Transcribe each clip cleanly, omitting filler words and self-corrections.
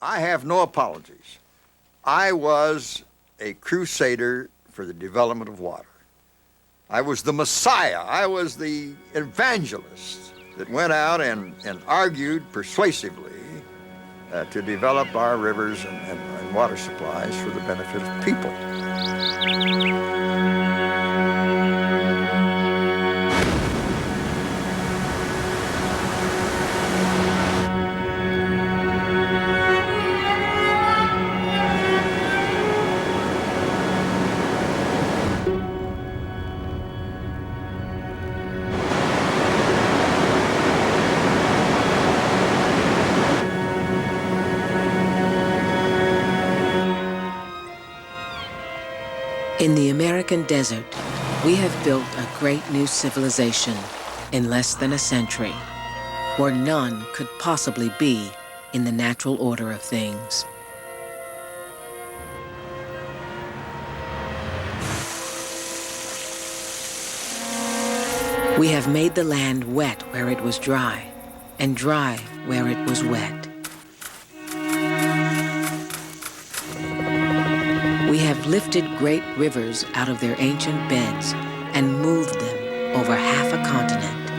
I have no apologies. I was a crusader for the development of water. I was the Messiah. I was the evangelist that went out and argued persuasively to develop our rivers and water supplies for the benefit of people. In the American desert, we have built a great new civilization in less than a century, where none could possibly be in the natural order of things. We have made the land wet where it was dry, and dry where it was wet. We have lifted great rivers out of their ancient beds and moved them over half a continent.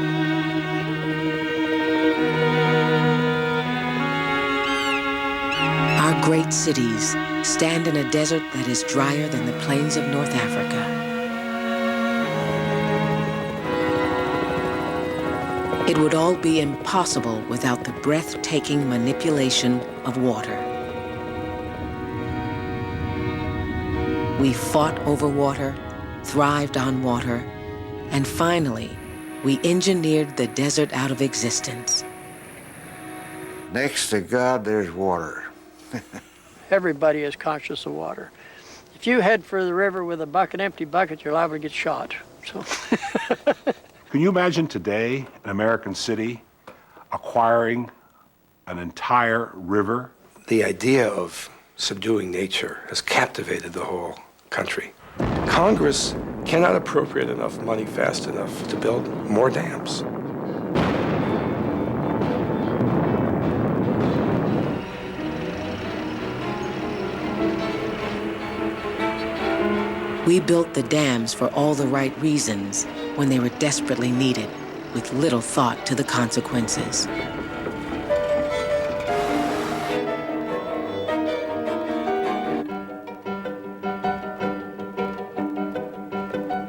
Our great cities stand in a desert that is drier than the plains of North Africa. It would all be impossible without the breathtaking manipulation of water. We fought over water, thrived on water, and finally, we engineered the desert out of existence. Next to God, there's water. Everybody is conscious of water. If you head for the river with an empty bucket, you're liable to get shot. So. Can you imagine today an American city acquiring an entire river? The idea of subduing nature has captivated the whole country. Congress cannot appropriate enough money fast enough to build more dams. We built the dams for all the right reasons when they were desperately needed, with little thought to the consequences.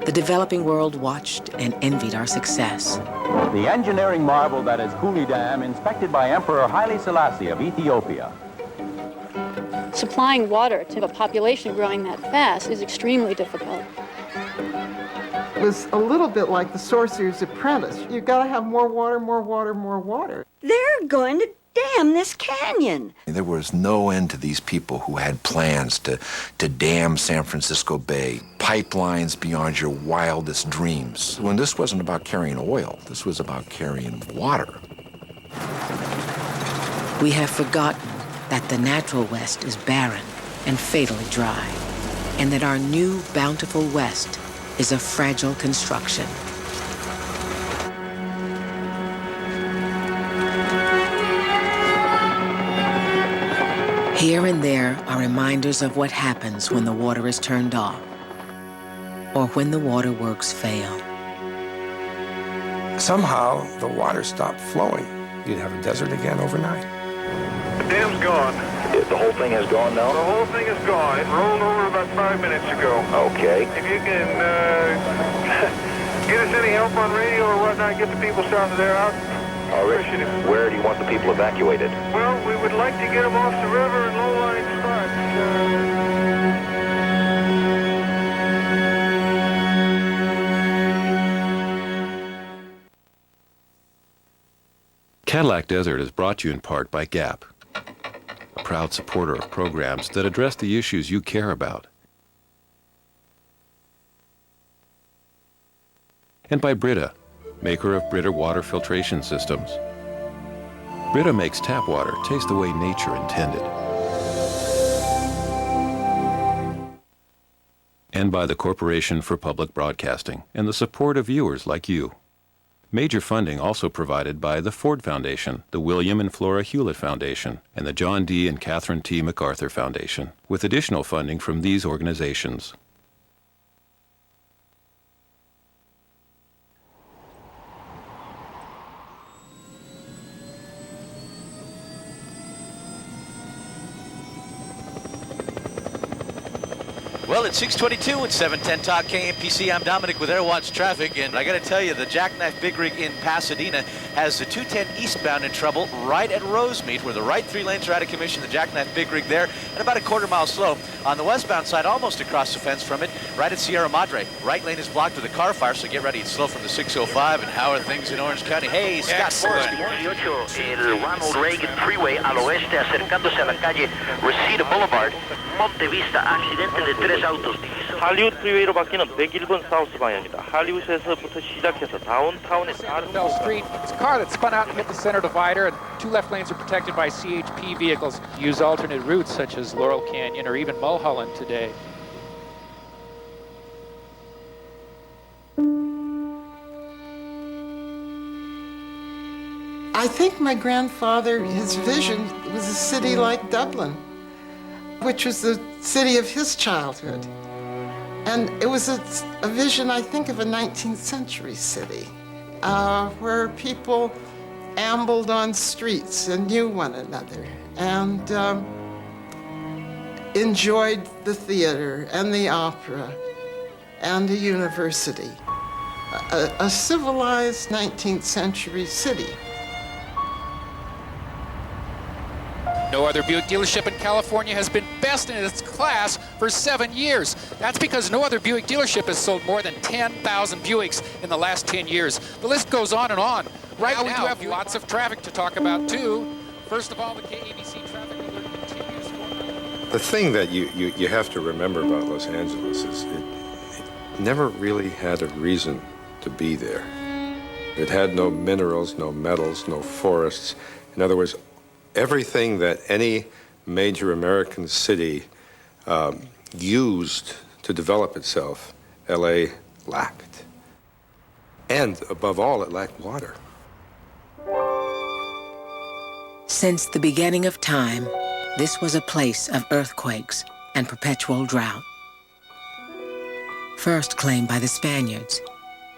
The developing world watched and envied our success. The engineering marvel that is Cooley Dam, inspected by Emperor Haile Selassie of Ethiopia. Supplying water to a population growing that fast is extremely difficult. It was a little bit like the Sorcerer's Apprentice. You've got to have more water, more water, more water. They're going to dam this canyon. There was no end to these people who had plans to dam San Francisco Bay, pipelines beyond your wildest dreams. When this wasn't about carrying oil, this was about carrying water. We have forgotten that the natural West is barren and fatally dry, and that our new bountiful West is a fragile construction. Here and there are reminders of what happens when the water is turned off, or when the waterworks fail. Somehow, the water stopped flowing. You'd have a desert again overnight. The dam's gone. The whole thing has gone now? The whole thing is gone. It rolled over about 5 minutes ago. Okay. If you can get us any help on radio or whatnot, get the people south of there out. All right. Where do you want the people evacuated? Well, we would like to get them off the river in low-lying spots. Cadillac Desert is brought to you in part by Gap, a proud supporter of programs that address the issues you care about. And by Brita, maker of Brita water filtration systems. Brita makes tap water taste the way nature intended. And by the Corporation for Public Broadcasting and the support of viewers like you. Major funding also provided by the Ford Foundation, the William and Flora Hewlett Foundation, and the John D. and Catherine T. MacArthur Foundation, with additional funding from these organizations. Well, it's 6:22 at 710 Talk KMPC. I'm Dominic with Airwatch Traffic, and I got to tell you, the Jackknife Big Rig in Pasadena has the 210 eastbound in trouble right at Rosemead, where the right 3 lanes are out of commission. The Jackknife Big Rig there, and about a quarter-mile slow. On the westbound side, almost across the fence from it, right at Sierra Madre. Right lane is blocked with a car fire, so get ready. It's slow from the 605. And how are things in Orange County? Hey, Scott Forrest. El Ronald Reagan Freeway al oeste, acercándose a la calle Reseda Boulevard, Monte Vista, accidente de 3 autos. 할리우드 프리웨이로 바뀌는 101번 사우스 방향입니다. 할리우드에서부터 시작해서 다운타운에 Bell Street. It's a car that spun out and hit the center divider, and 2 left lanes are protected by CHP vehicles. Use alternate routes such as Laurel Canyon or even Mulholland today. I think my grandfather, his vision was a city like Dublin, which was the city of his childhood. And it was a vision, I think, of a 19th century city, where people ambled on streets and knew one another and enjoyed the theater and the opera and the university. A civilized 19th century city. No other Buick dealership in California has been best in its class for 7 years. That's because no other Buick dealership has sold more than 10,000 Buicks in the last 10 years. The list goes on and on. Right now, we do have lots of traffic to talk about, too. First of all, the KABC traffic alert continues for... The thing that you have to remember about Los Angeles is it never really had a reason to be there. It had no minerals, no metals, no forests. In other words, everything that any major American city used to develop itself, LA lacked. And above all, it lacked water. Since the beginning of time, this was a place of earthquakes and perpetual drought. First claimed by the Spaniards,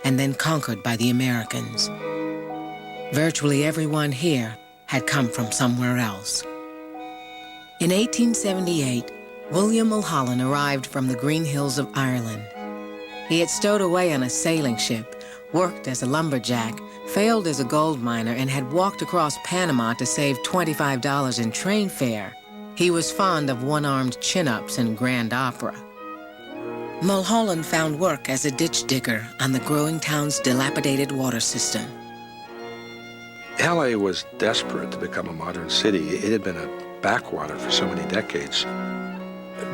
and then conquered by the Americans. Virtually everyone here had come from somewhere else. In 1878, William Mulholland arrived from the Green Hills of Ireland. He had stowed away on a sailing ship, worked as a lumberjack, failed as a gold miner, and had walked across Panama to save $25 in train fare. He was fond of one-armed chin-ups and grand opera. Mulholland found work as a ditch digger on the growing town's dilapidated water system. LA was desperate to become a modern city. It had been a backwater for so many decades.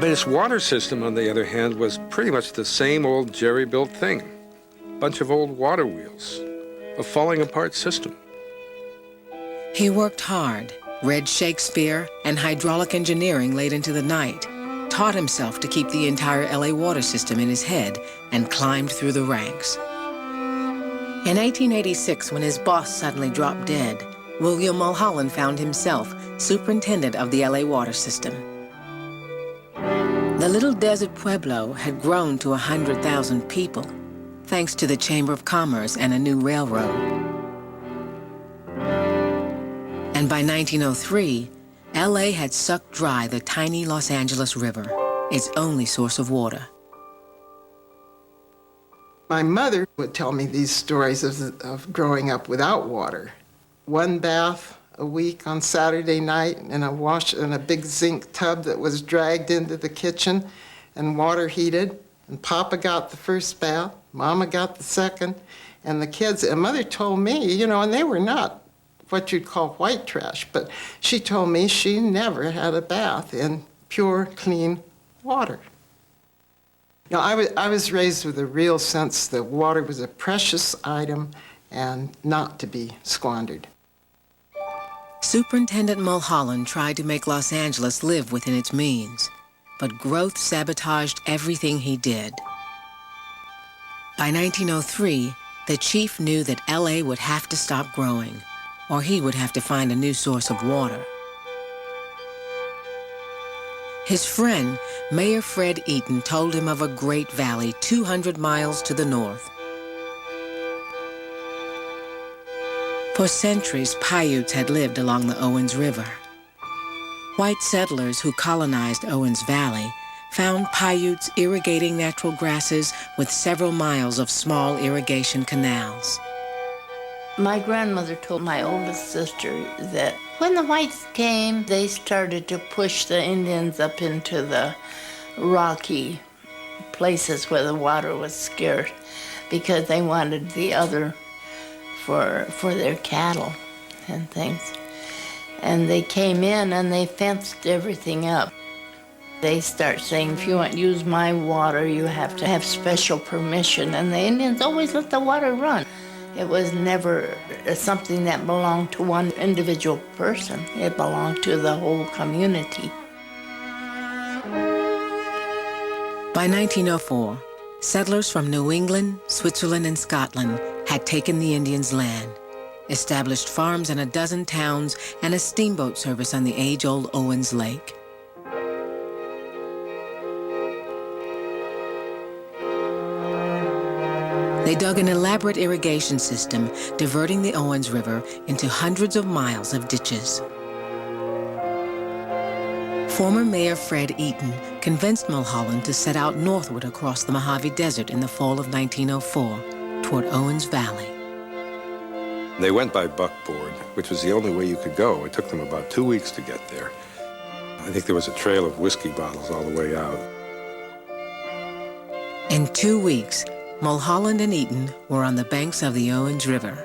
But its water system, on the other hand, was pretty much the same old jerry-built thing. A bunch of old water wheels, a falling-apart system. He worked hard, read Shakespeare and hydraulic engineering late into the night, taught himself to keep the entire LA water system in his head, and climbed through the ranks. In 1886, when his boss suddenly dropped dead, William Mulholland found himself superintendent of the LA water system. The little desert pueblo had grown to 100,000 people, thanks to the Chamber of Commerce and a new railroad. And by 1903, LA had sucked dry the tiny Los Angeles River, its only source of water. My mother would tell me these stories of growing up without water. 1 bath a week on Saturday night in a big zinc tub that was dragged into the kitchen and water heated. And Papa got the first bath, Mama got the second, and the kids, and Mother told me, and they were not what you'd call white trash, but she told me she never had a bath in pure, clean water. I was raised with a real sense that water was a precious item and not to be squandered. Superintendent Mulholland tried to make Los Angeles live within its means, but growth sabotaged everything he did. By 1903, the chief knew that L.A. would have to stop growing, or he would have to find a new source of water. His friend, Mayor Fred Eaton, told him of a great valley 200 miles to the north. For centuries, Paiutes had lived along the Owens River. White settlers who colonized Owens Valley found Paiutes irrigating natural grasses with several miles of small irrigation canals. My grandmother told my oldest sister that when the whites came, they started to push the Indians up into the rocky places where the water was scarce because they wanted the other for their cattle and things. And they came in and they fenced everything up. They start saying, if you want to use my water, you have to have special permission. And the Indians always let the water run. It was never something that belonged to one individual person. It belonged to the whole community. By 1904, settlers from New England, Switzerland, and Scotland had taken the Indians' land, established farms in a dozen towns, and a steamboat service on the age-old Owens Lake. They dug an elaborate irrigation system, diverting the Owens River into hundreds of miles of ditches. Former Mayor Fred Eaton convinced Mulholland to set out northward across the Mojave Desert in the fall of 1904 toward Owens Valley. They went by buckboard, which was the only way you could go. It took them about 2 weeks to get there. I think there was a trail of whiskey bottles all the way out. In 2 weeks, Mulholland and Eaton were on the banks of the Owens River.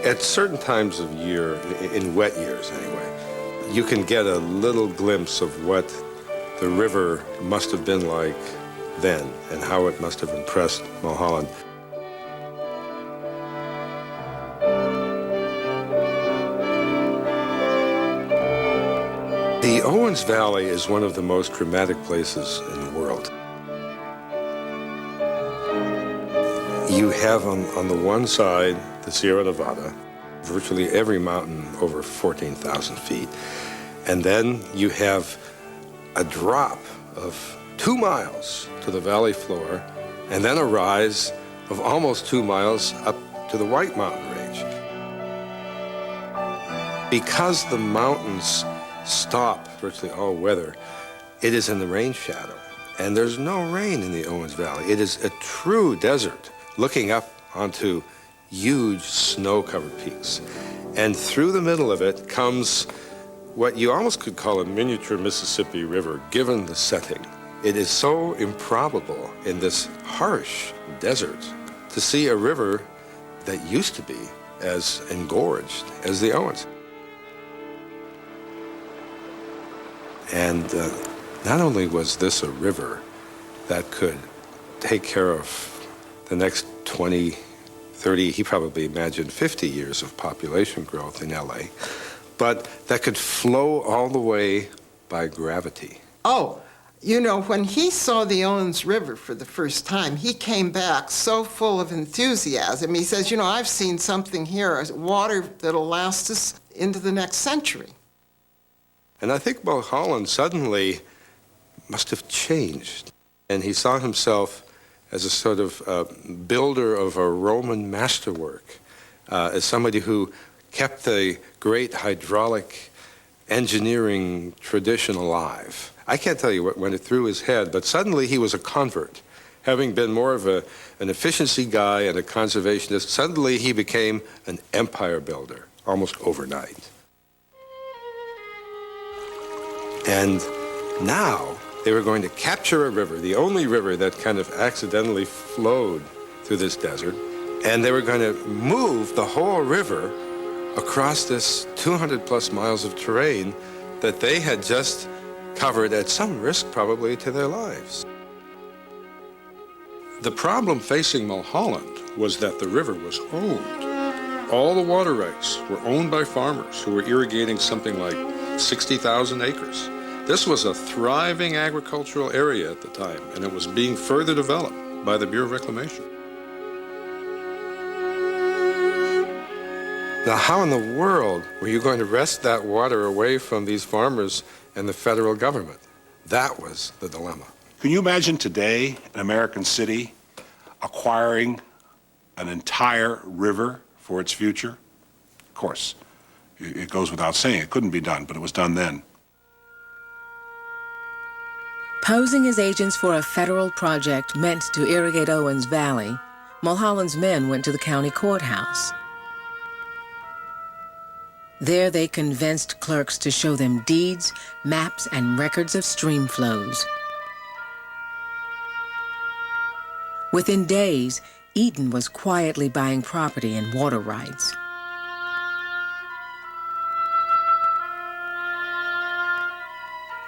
At certain times of year, in wet years anyway, you can get a little glimpse of what the river must have been like then and how it must have impressed Mulholland. The Owens Valley is one of the most dramatic places in the world. You have on the one side the Sierra Nevada, virtually every mountain over 14,000 feet. And then you have a drop of 2 miles to the valley floor, and then a rise of almost 2 miles up to the White Mountain Range. Because the mountains stop virtually all weather, it is in the rain shadow. And there's no rain in the Owens Valley. It is a true desert looking up onto huge snow-covered peaks. And through the middle of it comes what you almost could call a miniature Mississippi River, given the setting. It is so improbable in this harsh desert to see a river that used to be as engorged as the Owens. And not only was this a river that could take care of the next 20, 30, he probably imagined 50 years of population growth in LA, but that could flow all the way by gravity. Oh, you know, when he saw the Owens River for the first time, he came back so full of enthusiasm. He says, you know, I've seen something here, water that'll last us into the next century. And I think Mulholland suddenly must have changed. And he saw himself as a sort of builder of a Roman masterwork, as somebody who kept the great hydraulic engineering tradition alive. I can't tell you what went through his head, but suddenly he was a convert. Having been more of an efficiency guy and a conservationist, suddenly he became an empire builder, almost overnight. And now they were going to capture a river, the only river that kind of accidentally flowed through this desert, and they were going to move the whole river across this 200 plus miles of terrain that they had just covered at some risk probably to their lives. The problem facing Mulholland was that the river was owned. All the water rights were owned by farmers who were irrigating something like 60,000 acres. This was a thriving agricultural area at the time, and it was being further developed by the Bureau of Reclamation. Now, how in the world were you going to wrest that water away from these farmers and the federal government? That was the dilemma. Can you imagine today an American city acquiring an entire river for its future? Of course, it goes without saying it couldn't be done, but it was done then. Posing as agents for a federal project meant to irrigate Owens Valley, Mulholland's men went to the county courthouse. There they convinced clerks to show them deeds, maps, and records of stream flows. Within days, Eaton was quietly buying property and water rights.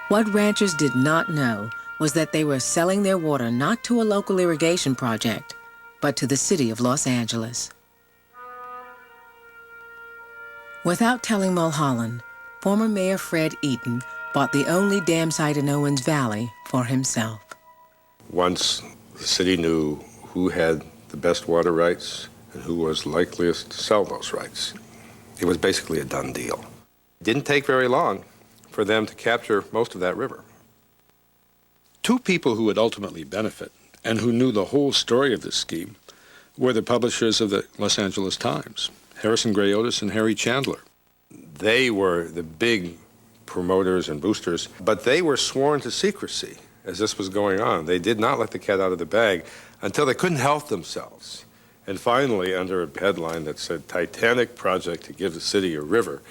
What ranchers did not know was that they were selling their water not to a local irrigation project, but to the city of Los Angeles. Without telling Mulholland, former Mayor Fred Eaton bought the only dam site in Owens Valley for himself. Once the city knew who had the best water rights and who was likeliest to sell those rights, it was basically a done deal. It didn't take very long for them to capture most of that river. Two people who would ultimately benefit and who knew the whole story of this scheme were the publishers of the Los Angeles Times, Harrison Gray Otis and Harry Chandler. They were the big promoters and boosters, but they were sworn to secrecy as this was going on. They did not let the cat out of the bag until they couldn't help themselves. And finally, under a headline that said Titanic Project to Give the City a River,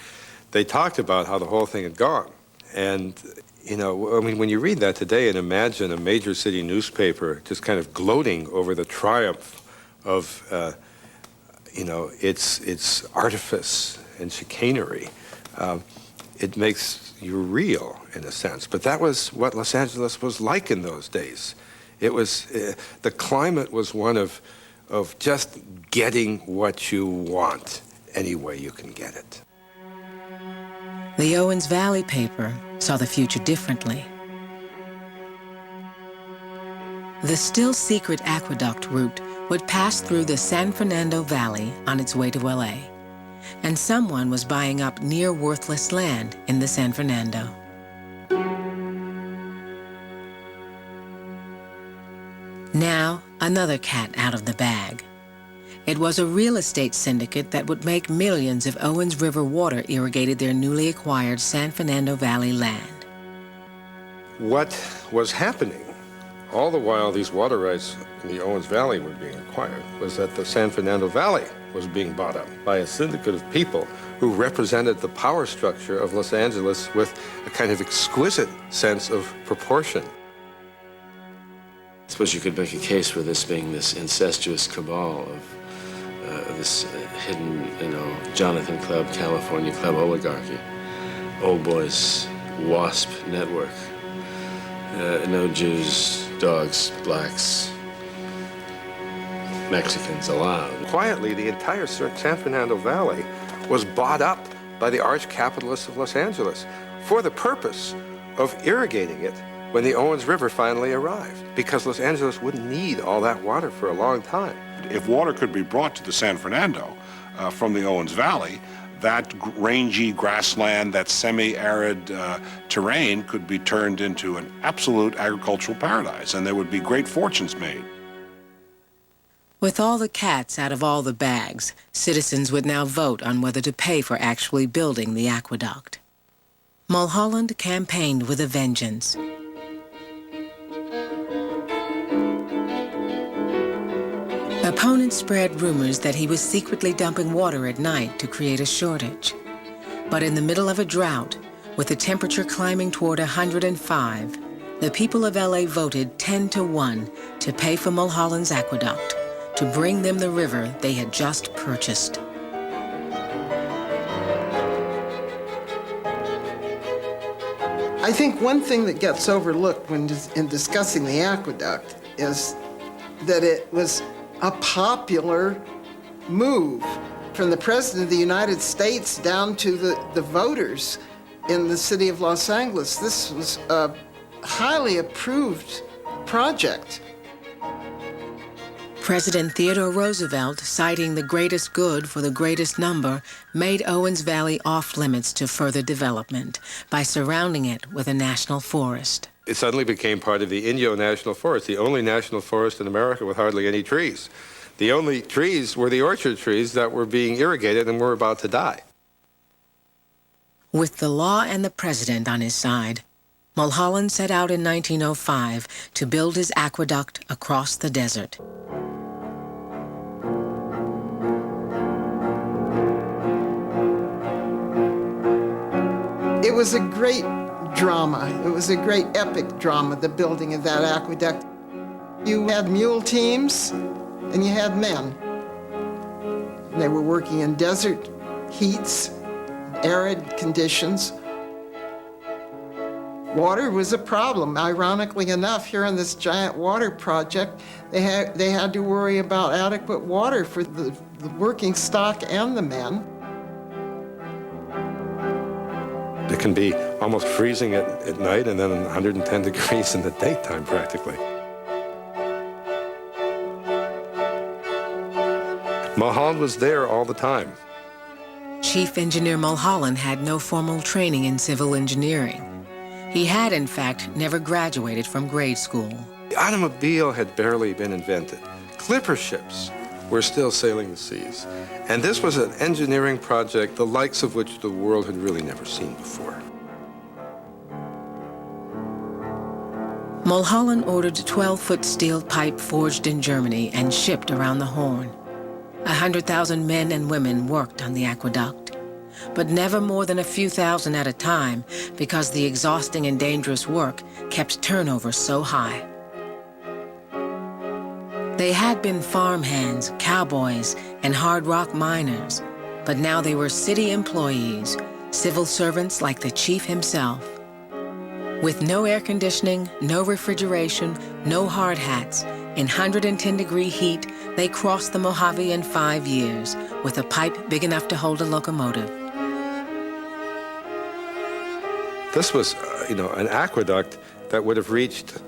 they talked about how the whole thing had gone. And, you know, I mean, when you read that today and imagine a major city newspaper just kind of gloating over the triumph of, you know, its artifice and chicanery, it makes you real in a sense. But that was what Los Angeles was like in those days. It was, the climate was one of just getting what you want any way you can get it. The Owens Valley paper saw the future differently. The still-secret aqueduct route would pass through the San Fernando Valley on its way to LA, and someone was buying up near-worthless land in the San Fernando. Now, another cat out of the bag. It was a real estate syndicate that would make millions if Owens River water irrigated their newly acquired San Fernando Valley land. What was happening, all the while these water rights in the Owens Valley were being acquired, was that the San Fernando Valley was being bought up by a syndicate of people who represented the power structure of Los Angeles with a kind of exquisite sense of proportion. I suppose you could make a case for this being this incestuous cabal of this hidden, you know, Jonathan Club, California Club oligarchy, old boys, WASP network, no Jews, dogs, blacks, Mexicans allowed. Quietly, the entire San Fernando Valley was bought up by the arch capitalists of Los Angeles for the purpose of irrigating it when the Owens River finally arrived, because Los Angeles wouldn't need all that water for a long time. If water could be brought to the San Fernando from the Owens Valley, that rangy grassland, that semi-arid terrain could be turned into an absolute agricultural paradise, and there would be great fortunes made. With all the cats out of all the bags, citizens would now vote on whether to pay for actually building the aqueduct. Mulholland campaigned with a vengeance. Opponents spread rumors that he was secretly dumping water at night to create a shortage. But in the middle of a drought, with the temperature climbing toward 105, the people of LA voted 10-1 to pay for Mulholland's aqueduct, to bring them the river they had just purchased. I think one thing that gets overlooked when in discussing the aqueduct is that it was a popular move from the President of the United States down to the voters. in the city of Los Angeles. This was a highly approved project. President Theodore Roosevelt, citing the greatest good for the greatest number, made Owens Valley off-limits to further development by surrounding it with a national forest. It suddenly became part of the Inyo National Forest, the only national forest in America with hardly any trees. The only trees were the orchard trees that were being irrigated and were about to die. With the law and the president on his side, Mulholland set out in 1905 to build his aqueduct across the desert. It was a great drama. It was a great epic drama, the building of that aqueduct. You had mule teams and you had men. They were working in desert heats, arid conditions. Water was a problem. Ironically enough, here on this giant water project, they had to worry about adequate water for the working stock and the men. It can be almost freezing at night and then 110 degrees in the daytime, practically. Mulholland was there all the time. Chief Engineer Mulholland had no formal training in civil engineering. He had, in fact, never graduated from grade school. The automobile had barely been invented. Clipper ships were still sailing the seas. And this was an engineering project, the likes of which the world had really never seen before. Mulholland ordered 12-foot steel pipe forged in Germany and shipped around the Horn. 100,000 men and women worked on the aqueduct, but never more than a few thousand at a time because the exhausting and dangerous work kept turnover so high. They had been farmhands, cowboys, and hard rock miners, but now they were city employees, civil servants like the chief himself. With no air conditioning, no refrigeration, no hard hats, in 110-degree heat, they crossed the Mojave in 5 years with a pipe big enough to hold a locomotive. This was, an aqueduct that would have reached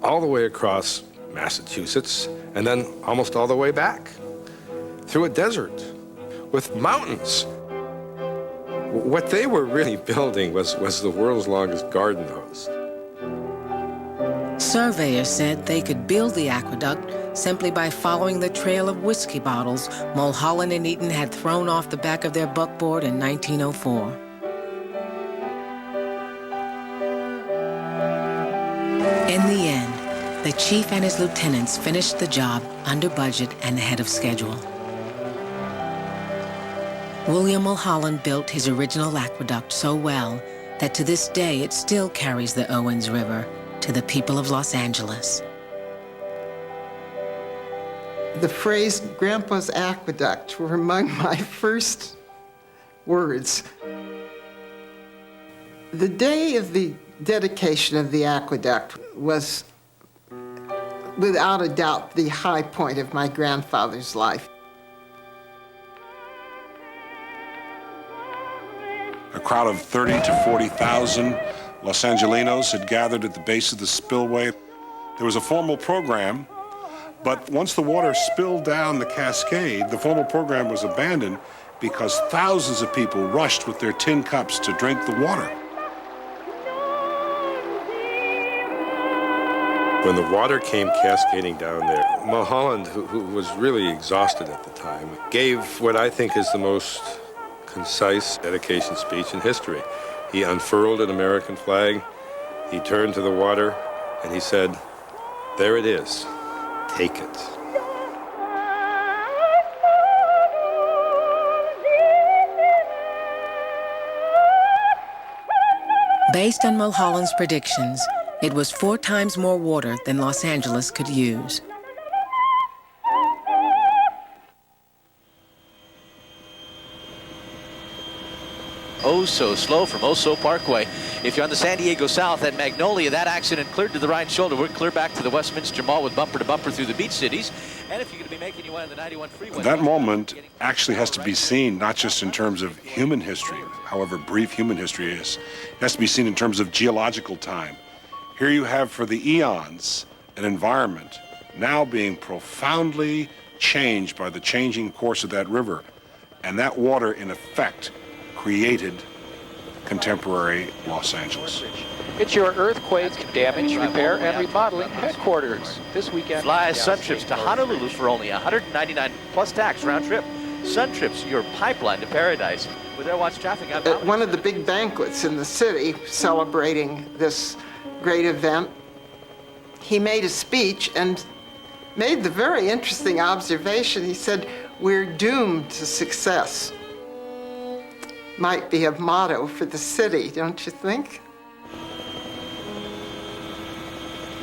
all the way across Massachusetts, and then almost all the way back, through a desert, with mountains. What they were really building was the world's longest garden hose. Surveyors said they could build the aqueduct simply by following the trail of whiskey bottles Mulholland and Eaton had thrown off the back of their buckboard in 1904. In the end, the chief and his lieutenants finished the job under budget and ahead of schedule. William Mulholland built his original aqueduct so well that to this day it still carries the Owens River to the people of Los Angeles. The phrase Grandpa's Aqueduct were among my first words. The day of the dedication of the aqueduct was without a doubt the high point of my grandfather's life. A crowd of 30 to 40,000 Los Angelinos had gathered at the base of the spillway. There was a formal program, but once the water spilled down the cascade, the formal program was abandoned because thousands of people rushed with their tin cups to drink the water. When the water came cascading down there, Mulholland, who was really exhausted at the time, gave what I think is the most concise dedication speech in history. He unfurled an American flag, he turned to the water, and he said, "There it is, take it." Based on Mulholland's predictions, it was 4 times more water than Los Angeles could use. oh so slow from Oso Parkway. If you're on the San Diego South at Magnolia, that accident cleared to the right shoulder. We're clear back to the Westminster Mall with bumper to bumper through the beach cities. And if you're going to be making your way on the 91 freeway... That moment actually has to be seen not just in terms of human history, however brief human history is. It has to be seen in terms of geological time. Here you have, for the eons, an environment now being profoundly changed by the changing course of that river. And that water, in effect, created contemporary Los Angeles. It's your earthquake damage, repair, and remodeling headquarters. This weekend, Fly sun trips to Honolulu for only $199 plus tax round trip. Sun Trips, your pipeline to paradise. With Airwatch Traffic, I'm At one of the big banquets in the city celebrating this great event, he made a speech and made the very interesting observation. He said, "We're doomed to success." Might be a motto for the city, don't you think?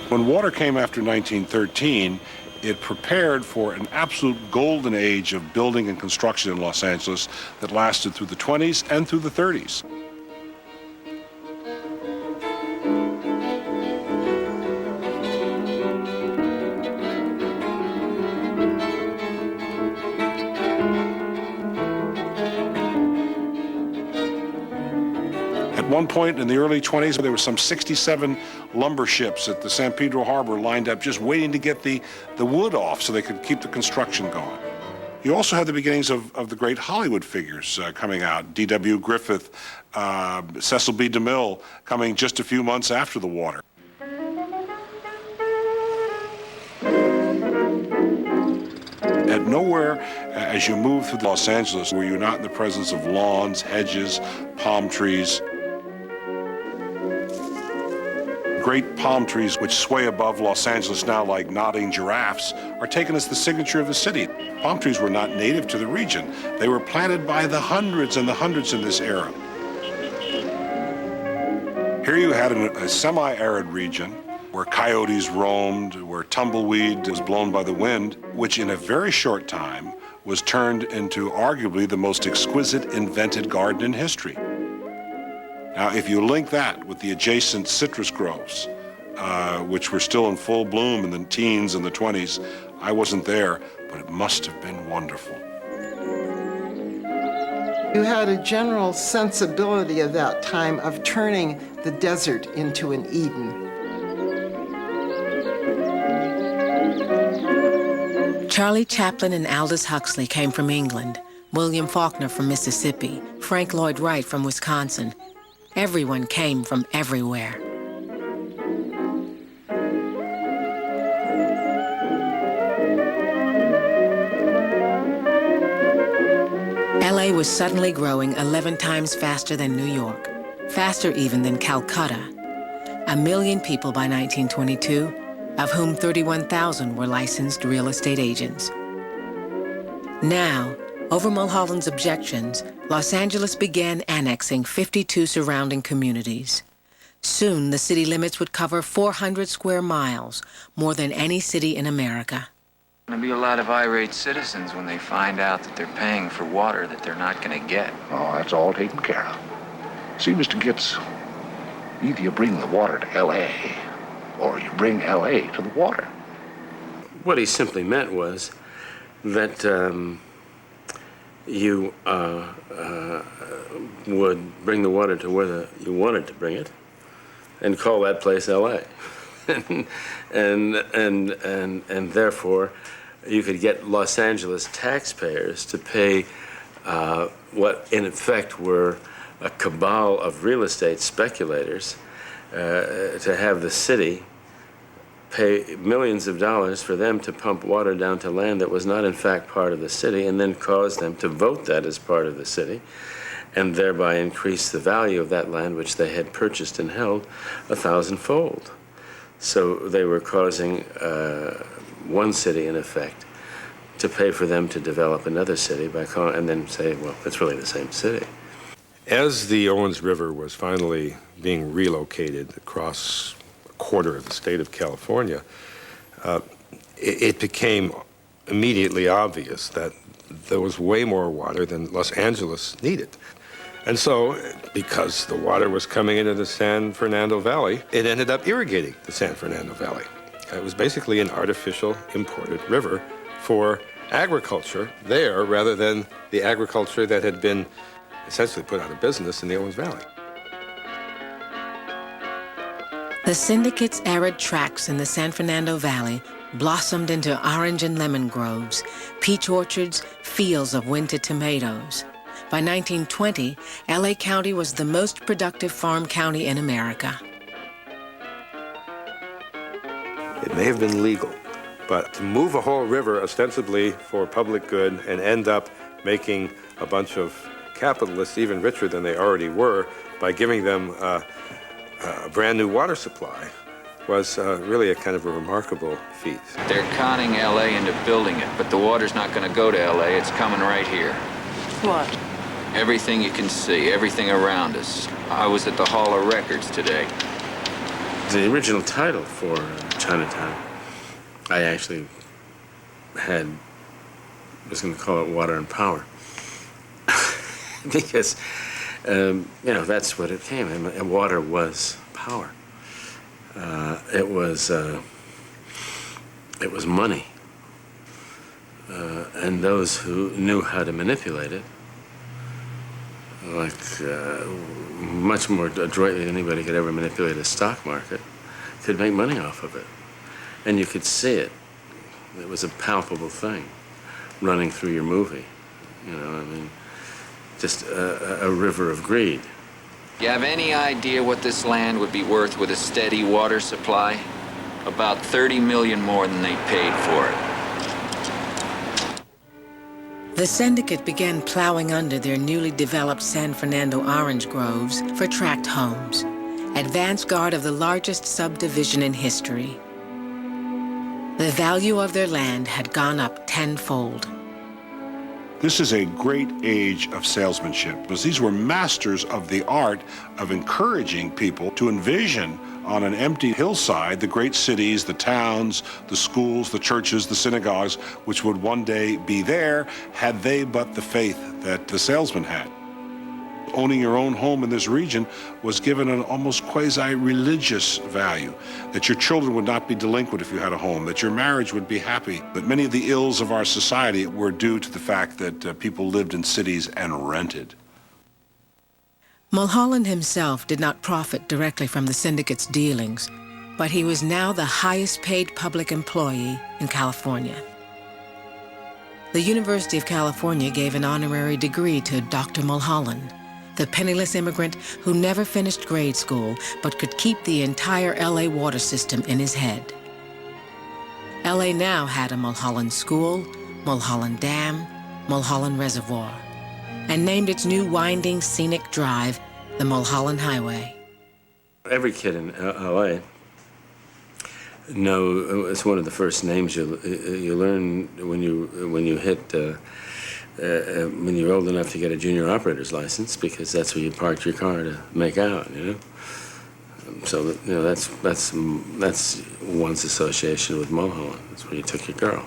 When water came after 1913, it prepared for an absolute golden age of building and construction in Los Angeles that lasted through the 20s and through the 30s. At one point in the early 20s, there were some 67 lumber ships at the San Pedro Harbor lined up just waiting to get the wood off so they could keep the construction going. You also had the beginnings of the great Hollywood figures coming out. D.W. Griffith, Cecil B. DeMille coming just a few months after the water. At nowhere, as you move through Los Angeles, were you not in the presence of lawns, hedges, palm trees. Great palm trees which sway above Los Angeles now like nodding giraffes are taken as the signature of the city. Palm trees were not native to the region. They were planted by the hundreds and the hundreds in this era. Here you had a semi-arid region where coyotes roamed, where tumbleweed was blown by the wind, which in a very short time was turned into arguably the most exquisite invented garden in history. Now, if you link that with the adjacent citrus groves, which were still in full bloom in the teens and the 20s, I wasn't there, but it must have been wonderful. You had a general sensibility at that time of turning the desert into an Eden. Charlie Chaplin and Aldous Huxley came from England, William Faulkner from Mississippi, Frank Lloyd Wright from Wisconsin. Everyone came from everywhere. LA was suddenly growing 11 times faster than New York, faster even than Calcutta. 1 million people by 1922, of whom 31,000 were licensed real estate agents. Now, over Mulholland's objections, Los Angeles began annexing 52 surrounding communities. Soon, the city limits would cover 400 square miles, more than any city in America. There'll be a lot of irate citizens when they find out that they're paying for water that they're not going to get. Oh, that's all taken care of. See, Mr. Gitz, either you bring the water to L.A., or you bring L.A. to the water. What he simply meant was that you would bring the water to where you wanted to bring it, and call that place L.A. and therefore, you could get Los Angeles taxpayers to pay what in effect were a cabal of real estate speculators to have the city pay millions of dollars for them to pump water down to land that was not in fact part of the city, and then cause them to vote that as part of the city, and thereby increase the value of that land which they had purchased and held 1,000-fold. So they were causing one city, in effect, to pay for them to develop another city and then say, well, it's really the same city. As the Owens River was finally being relocated across a quarter of the state of California, it became immediately obvious that there was way more water than Los Angeles needed. And so, because the water was coming into the San Fernando Valley, it ended up irrigating the San Fernando Valley. It was basically an artificial imported river for agriculture there rather than the agriculture that had been essentially put out of business in the Owens Valley. The syndicate's arid tracts in the San Fernando Valley blossomed into orange and lemon groves, peach orchards, fields of winter tomatoes. By 1920, LA County was the most productive farm county in America. It may have been legal, but to move a whole river ostensibly for public good and end up making a bunch of capitalists even richer than they already were by giving them a brand new water supply was really a kind of a remarkable feat. They're conning LA into building it, but the water's not going to go to LA. It's coming right here. What? Everything you can see, everything around us. I was at the Hall of Records today. The original title for Chinatown, I actually was going to call it Water and Power. Because, that's what it came. And water was power. It was money. And those who knew how to manipulate it, much more adroitly than anybody could ever manipulate a stock market, could make money off of it. And you could see it. It was a palpable thing running through your movie. Just a river of greed. You have any idea what this land would be worth with a steady water supply? About 30 million more than they paid for it. The syndicate began plowing under their newly developed San Fernando orange groves for tract homes, advance guard of the largest subdivision in history. The value of their land had gone up tenfold. This is a great age of salesmanship, because these were masters of the art of encouraging people to envision on an empty hillside the great cities, the towns, the schools, the churches, the synagogues, which would one day be there had they but the faith that the salesman had. Owning your own home in this region was given an almost quasi-religious value, that your children would not be delinquent if you had a home, that your marriage would be happy. But many of the ills of our society were due to the fact that people lived in cities and rented. Mulholland himself did not profit directly from the syndicate's dealings, but he was now the highest paid public employee in California. The University of California gave an honorary degree to Dr. Mulholland, the penniless immigrant who never finished grade school but could keep the entire LA water system in his head. LA now had a Mulholland School, Mulholland Dam, Mulholland Reservoir, and named its new winding scenic drive the Mulholland Highway. Every kid in LA it's one of the first names you learn when you hit when you're old enough to get a junior operator's license, because that's where you parked your car to make out, So that's one's association with Mulholland. That's where you took your girl.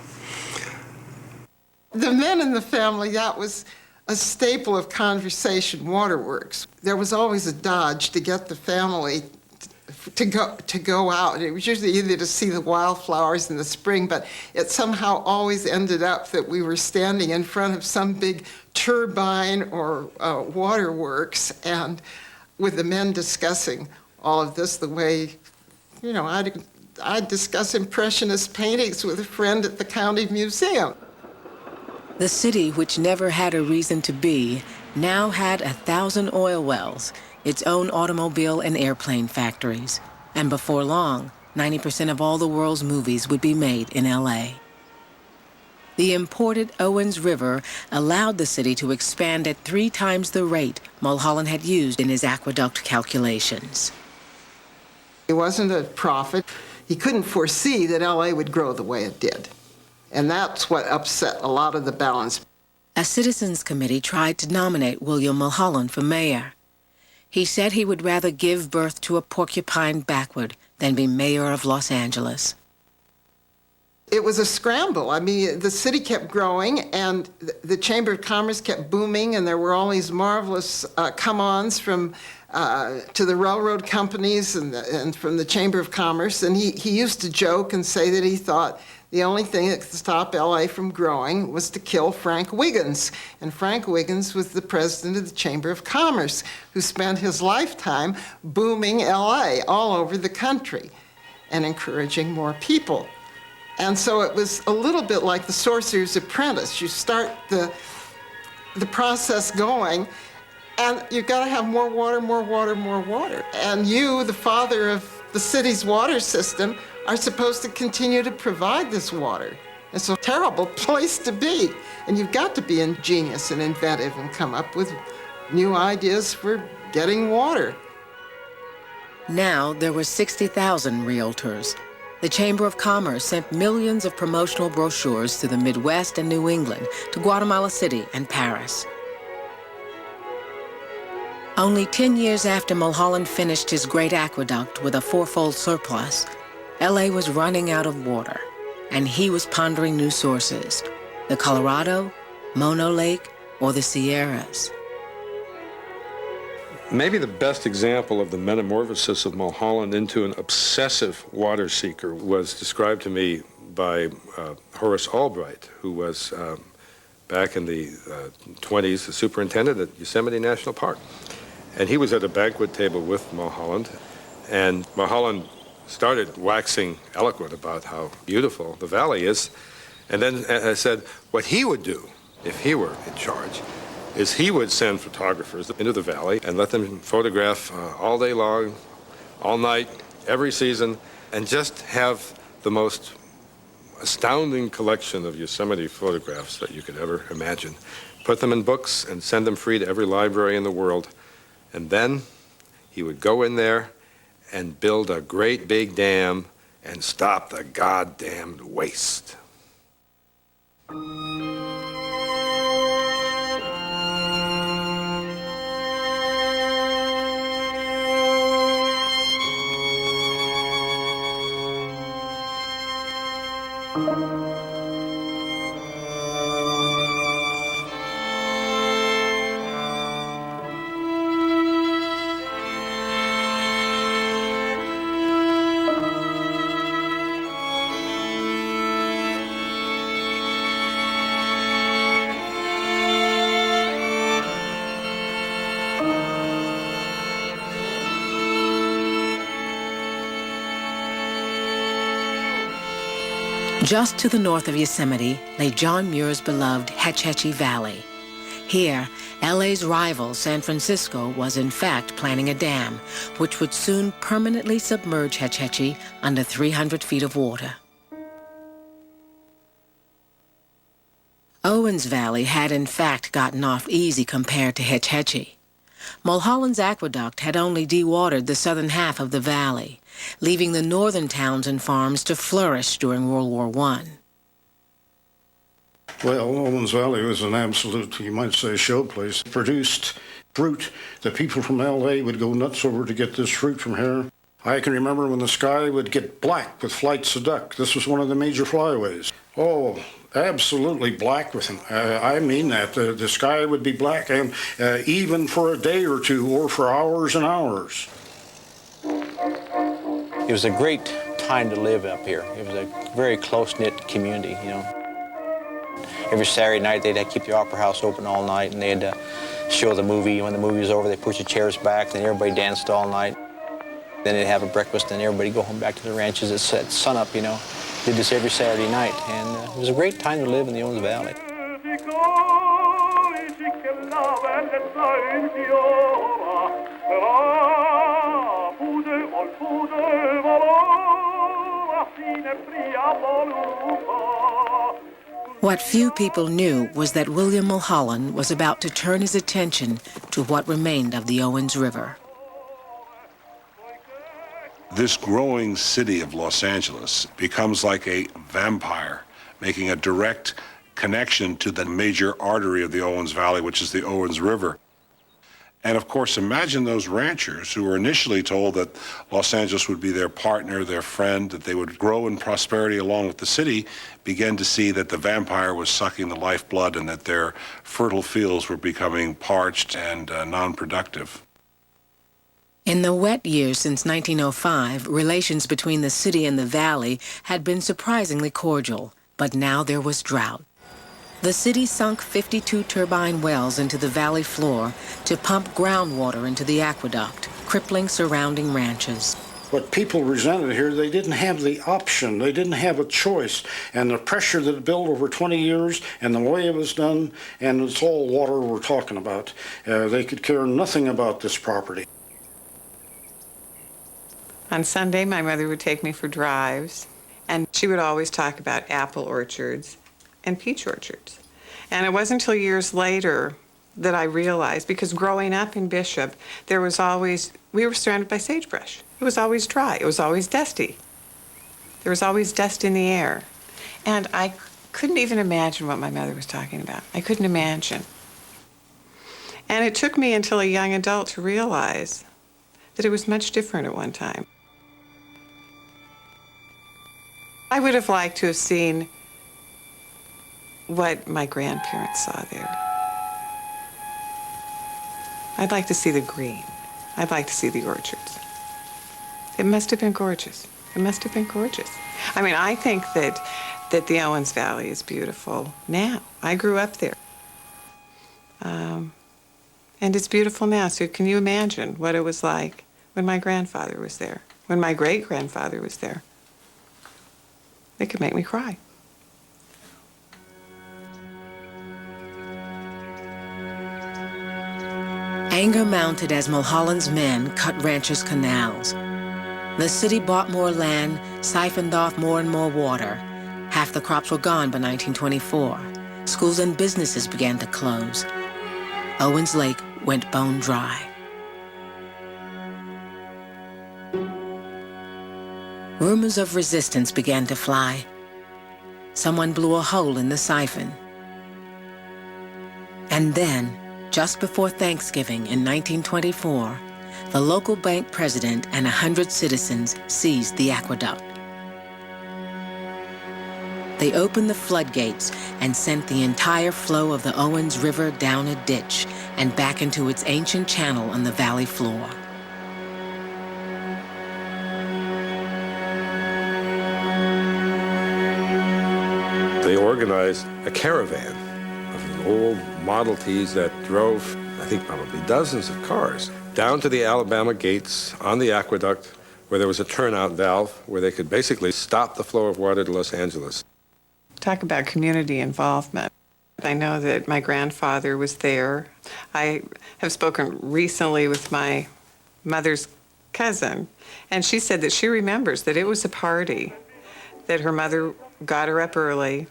The men in the family, that was a staple of conversation, waterworks. There was always a dodge to get the family to go out. It was usually either to see the wildflowers in the spring, but it somehow always ended up that we were standing in front of some big turbine or waterworks, and with the men discussing all of this the way, I'd discuss Impressionist paintings with a friend at the county museum. The city, which never had a reason to be, now had 1,000 oil wells, its own automobile and airplane factories, and before long, 90% of all the world's movies would be made in LA. The imported Owens River allowed the city to expand at 3 times the rate Mulholland had used in his aqueduct calculations. He wasn't a prophet. He couldn't foresee that LA would grow the way it did. And that's what upset a lot of the balance. A citizens committee tried to nominate William Mulholland for mayor. He said he would rather give birth to a porcupine backward than be mayor of Los Angeles. It was a scramble. I mean, the city kept growing, and the Chamber of Commerce kept booming, and there were all these marvelous come-ons from to the railroad companies and from the Chamber of Commerce. And he used to joke and say that he thought the only thing that could stop LA from growing was to kill Frank Wiggins. And Frank Wiggins was the president of the Chamber of Commerce, who spent his lifetime booming LA all over the country and encouraging more people. And so it was a little bit like the Sorcerer's Apprentice. You start the process going, and you've got to have more water, more water, more water. And you, the father of the city's water system, are supposed to continue to provide this water. It's a terrible place to be. And you've got to be ingenious and inventive and come up with new ideas for getting water. Now there were 60,000 realtors. The Chamber of Commerce sent millions of promotional brochures to the Midwest and New England, to Guatemala City and Paris. Only 10 years after Mulholland finished his great aqueduct with a fourfold surplus, LA was running out of water, and he was pondering new sources: the Colorado, Mono Lake, or the Sierras. Maybe the best example of the metamorphosis of Mulholland into an obsessive water seeker was described to me by Horace Albright, who was, back in the 20s, the superintendent at Yosemite National Park. And he was at a banquet table with Mulholland, and Mulholland started waxing eloquent about how beautiful the valley is. And then said what he would do if he were in charge is he would send photographers into the valley and let them photograph all day long, all night, every season, and just have the most astounding collection of Yosemite photographs that you could ever imagine. Put them in books and send them free to every library in the world. And then he would go in there and build a great big dam and stop the goddamned waste. Just to the north of Yosemite lay John Muir's beloved Hetch Hetchy Valley. Here, LA's rival, San Francisco, was in fact planning a dam, which would soon permanently submerge Hetch Hetchy under 300 feet of water. Owens Valley had in fact gotten off easy compared to Hetch Hetchy. Mulholland's aqueduct had only dewatered the southern half of the valley, leaving the northern towns and farms to flourish during World War I. Well, Owens Valley was an absolute, you might say, showplace. It produced fruit that people from L.A. would go nuts over to get this fruit from here. I can remember when the sky would get black with flights of duck. This was one of the major flyways. Oh, absolutely black with them. I mean that. The sky would be black, and even for a day or two, or for hours and hours. It was a great time to live up here. It was a very close-knit community, you know. Every Saturday night, they'd keep the Opera House open all night, and they'd show the movie. When the movie was over, they'd push the chairs back, and everybody danced all night. Then they'd have a breakfast, and everybody go home back to the ranches at sunup, you know. Did this every Saturday night, and it was a great time to live in the Owens Valley. What few people knew was that William Mulholland was about to turn his attention to what remained of the Owens River. This growing city of Los Angeles becomes like a vampire, making a direct connection to the major artery of the Owens Valley, which is the Owens River. And of course, imagine those ranchers who were initially told that Los Angeles would be their partner, their friend, that they would grow in prosperity along with the city, began to see that the vampire was sucking the lifeblood and that their fertile fields were becoming parched and non-productive. In the wet years since 1905, relations between the city and the valley had been surprisingly cordial, but now there was drought. The city sunk 52 turbine wells into the valley floor to pump groundwater into the aqueduct, crippling surrounding ranches. What people resented here, they didn't have the option, they didn't have a choice, and the pressure that it built over 20 years and the way it was done, and it's all water we're talking about. They could care nothing about this property. On Sunday, my mother would take me for drives, and she would always talk about apple orchards and peach orchards. And it wasn't until years later that I realized, because growing up in Bishop, we were surrounded by sagebrush. It was always dry. It was always dusty. There was always dust in the air. And I couldn't even imagine what my mother was talking about. I couldn't imagine. And it took me until a young adult to realize that it was much different at one time. I would have liked to have seen what my grandparents saw there. I'd like to see the green. I'd like to see the orchards. It must have been gorgeous. It must have been gorgeous. I mean, I think that the Owens Valley is beautiful now. I grew up there. And it's beautiful now. So can you imagine what it was like when my grandfather was there, when my great-grandfather was there? It could make me cry. Anger mounted as Mulholland's men cut ranchers' canals. The city bought more land, siphoned off more and more water. Half the crops were gone by 1924. Schools and businesses began to close. Owens Lake went bone dry. Rumors of resistance began to fly. Someone blew a hole in the siphon. And then, just before Thanksgiving in 1924, the local bank president and 100 citizens seized the aqueduct. They opened the floodgates and sent the entire flow of the Owens River down a ditch and back into its ancient channel on the valley floor. They organized a caravan of old Model Ts that drove, I think, probably dozens of cars down to the Alabama gates on the aqueduct, where there was a turnout valve where they could basically stop the flow of water to Los Angeles. Talk about community involvement. I know that my grandfather was there. I have spoken recently with my mother's cousin, and she said that she remembers that it was a party, that her mother got her up early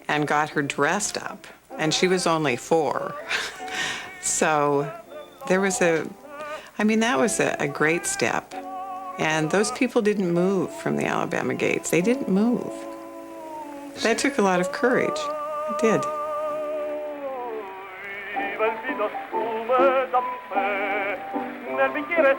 and got her dressed up, and she was only 4. So there was that was a great step. And those people didn't move from the Alabama gates. They didn't move. That took a lot of courage. It did.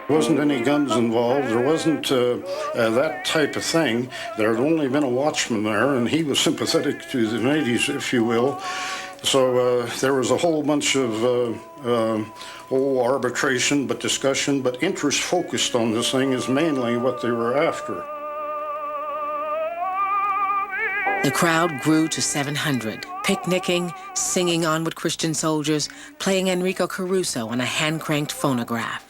There wasn't any guns involved. There wasn't that type of thing. There had only been a watchman there, and he was sympathetic to the natives, if you will. So there was a whole bunch of arbitration, but discussion, but interest focused on this thing is mainly what they were after. The crowd grew to 700, picnicking, singing Onward Christian Soldiers, playing Enrico Caruso on a hand-cranked phonograph.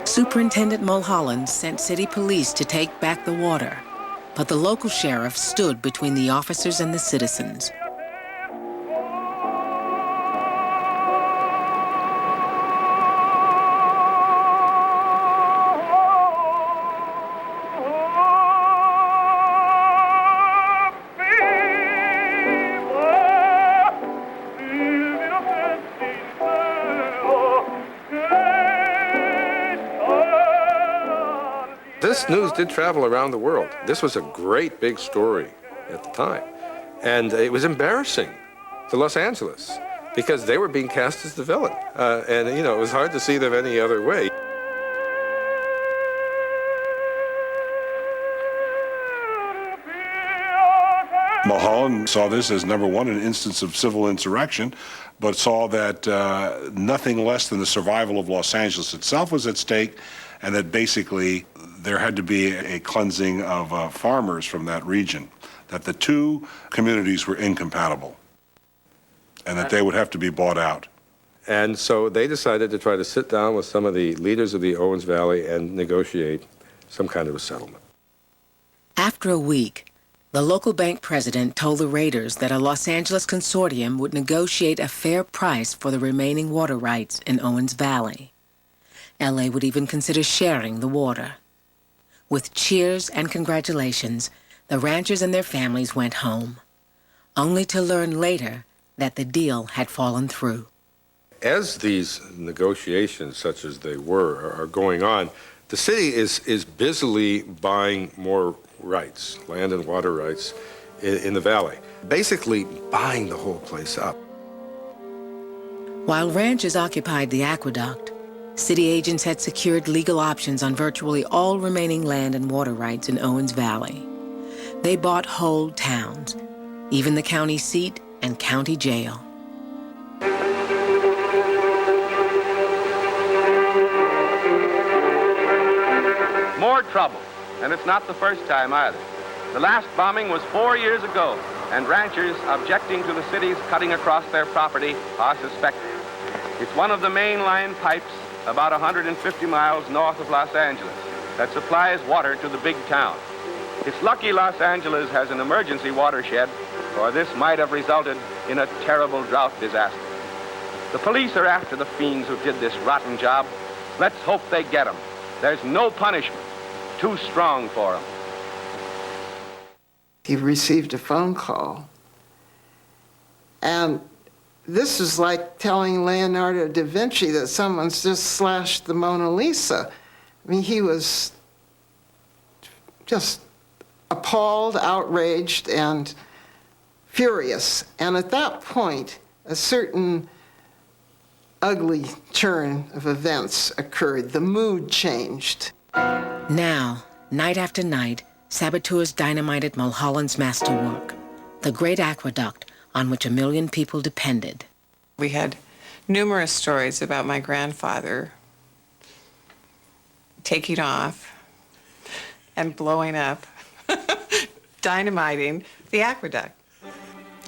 Superintendent Mulholland sent city police to take back the water, but the local sheriff stood between the officers and the citizens. This news did travel around the world. This was a great big story at the time. And it was embarrassing to Los Angeles because they were being cast as the villain. And, you know, it was hard to see them any other way. Mulholland saw this as, number one, an instance of civil insurrection, but saw that nothing less than the survival of Los Angeles itself was at stake, and that basically there had to be a cleansing of farmers from that region, that the two communities were incompatible, and that they would have to be bought out. And so they decided to try to sit down with some of the leaders of the Owens Valley and negotiate some kind of a settlement. After a week, the local bank president told the raiders that a Los Angeles consortium would negotiate a fair price for the remaining water rights in Owens Valley. LA would even consider sharing the water. With cheers and congratulations, the ranchers and their families went home, only to learn later that the deal had fallen through. As these negotiations, such as they were, are going on, the city is busily buying more rights, land and water rights, in the valley, basically buying the whole place up. While ranchers occupied the aqueduct, city agents had secured legal options on virtually all remaining land and water rights in Owens Valley. They bought whole towns, even the county seat and county jail. More trouble, and it's not the first time either. The last bombing was 4 years ago, and ranchers objecting to the city's cutting across their property are suspected. It's one of the main line pipes about 150 miles north of Los Angeles that supplies water to the big town. It's lucky Los Angeles has an emergency watershed, or this might have resulted in a terrible drought disaster. The police are after the fiends who did this rotten job. Let's hope they get them. There's no punishment too strong for them. He received a phone call, and this is like telling Leonardo da Vinci that someone's just slashed the Mona Lisa. I mean, he was just appalled, outraged, and furious. And at that point, a certain ugly turn of events occurred. The mood changed. Now, night after night, saboteurs dynamited Mulholland's masterwork, the great aqueduct on which 1 million people depended. We had numerous stories about my grandfather taking off and blowing up, dynamiting the aqueduct.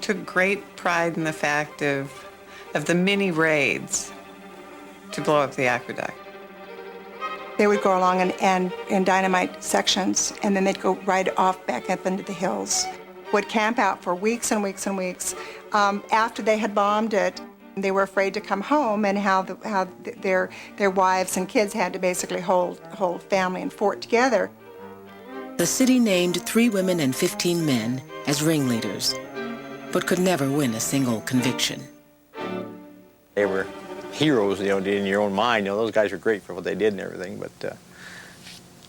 Took great pride in the fact of the many raids to blow up the aqueduct. They would go along and dynamite sections, and then they'd go right off back up into the hills. Would camp out for weeks and weeks and weeks. After they had bombed it, they were afraid to come home, and how their wives and kids had to basically hold family and fort together. The city named 3 women and 15 men as ringleaders, but could never win a single conviction. They were heroes, you know, in your own mind. You know, those guys were great for what they did and everything, but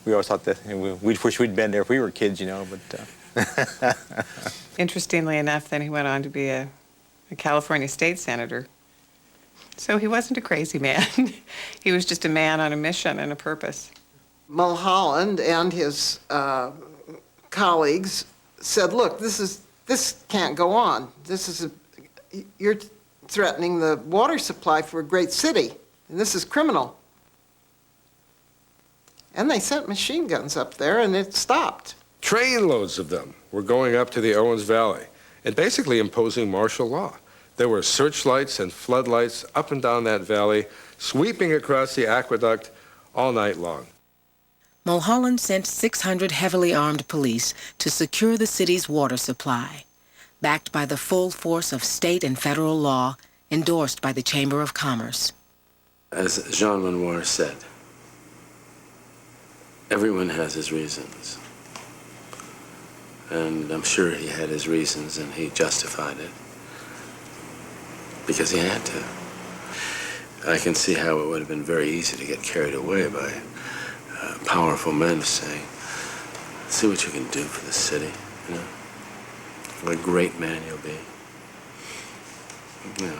we always thought that we wish we'd been there if we were kids, you know, but... Interestingly enough, then he went on to be a California state senator. So he wasn't a crazy man. He was just a man on a mission and a purpose. Mulholland and his colleagues said, look, this can't go on. You're threatening the water supply for a great city, and this is criminal. And they sent machine guns up there, and it stopped. Trainloads of them were going up to the Owens Valley and basically imposing martial law. There were searchlights and floodlights up and down that valley, sweeping across the aqueduct all night long. Mulholland sent 600 heavily armed police to secure the city's water supply, backed by the full force of state and federal law endorsed by the Chamber of Commerce. As Jean Lenoir said, everyone has his reasons. And I'm sure he had his reasons, and he justified it because he had to. I can see how it would have been very easy to get carried away by powerful men saying, see what you can do for the city, you know? What a great man you'll be. Yeah.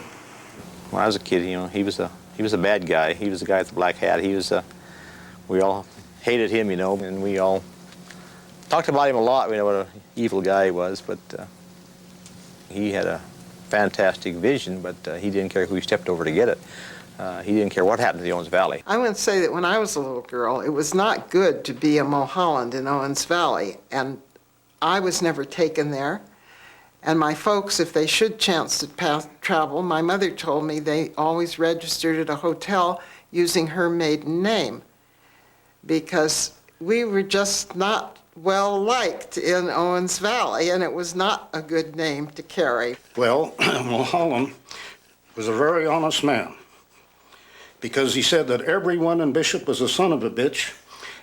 When I was a kid, he was a bad guy. He was the guy with the black hat. We all hated him, and we all talked about him a lot. We know what an evil guy he was, but he had a fantastic vision, but he didn't care who he stepped over to get it. He didn't care what happened to the Owens Valley. I would say that when I was a little girl, it was not good to be a Mulholland in Owens Valley, and I was never taken there. And my folks, if they should chance to travel, my mother told me they always registered at a hotel using her maiden name, because we were just not well liked in Owens Valley, and it was not a good name to carry. Well, Mulholland was a very honest man, because he said that everyone in Bishop was a son of a bitch,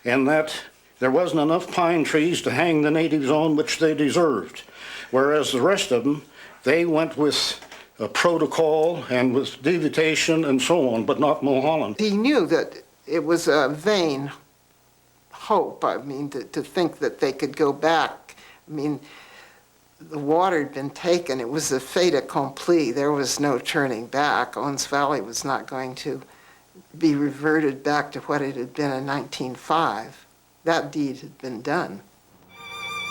and that there wasn't enough pine trees to hang the natives on, which they deserved. Whereas the rest of them, they went with a protocol and with devitation and so on, but not Mulholland. He knew that it was a vain hope, to think that they could go back. The water had been taken. It was a fait accompli. There was no turning back. Owens Valley was not going to be reverted back to what it had been in 1905. That deed had been done.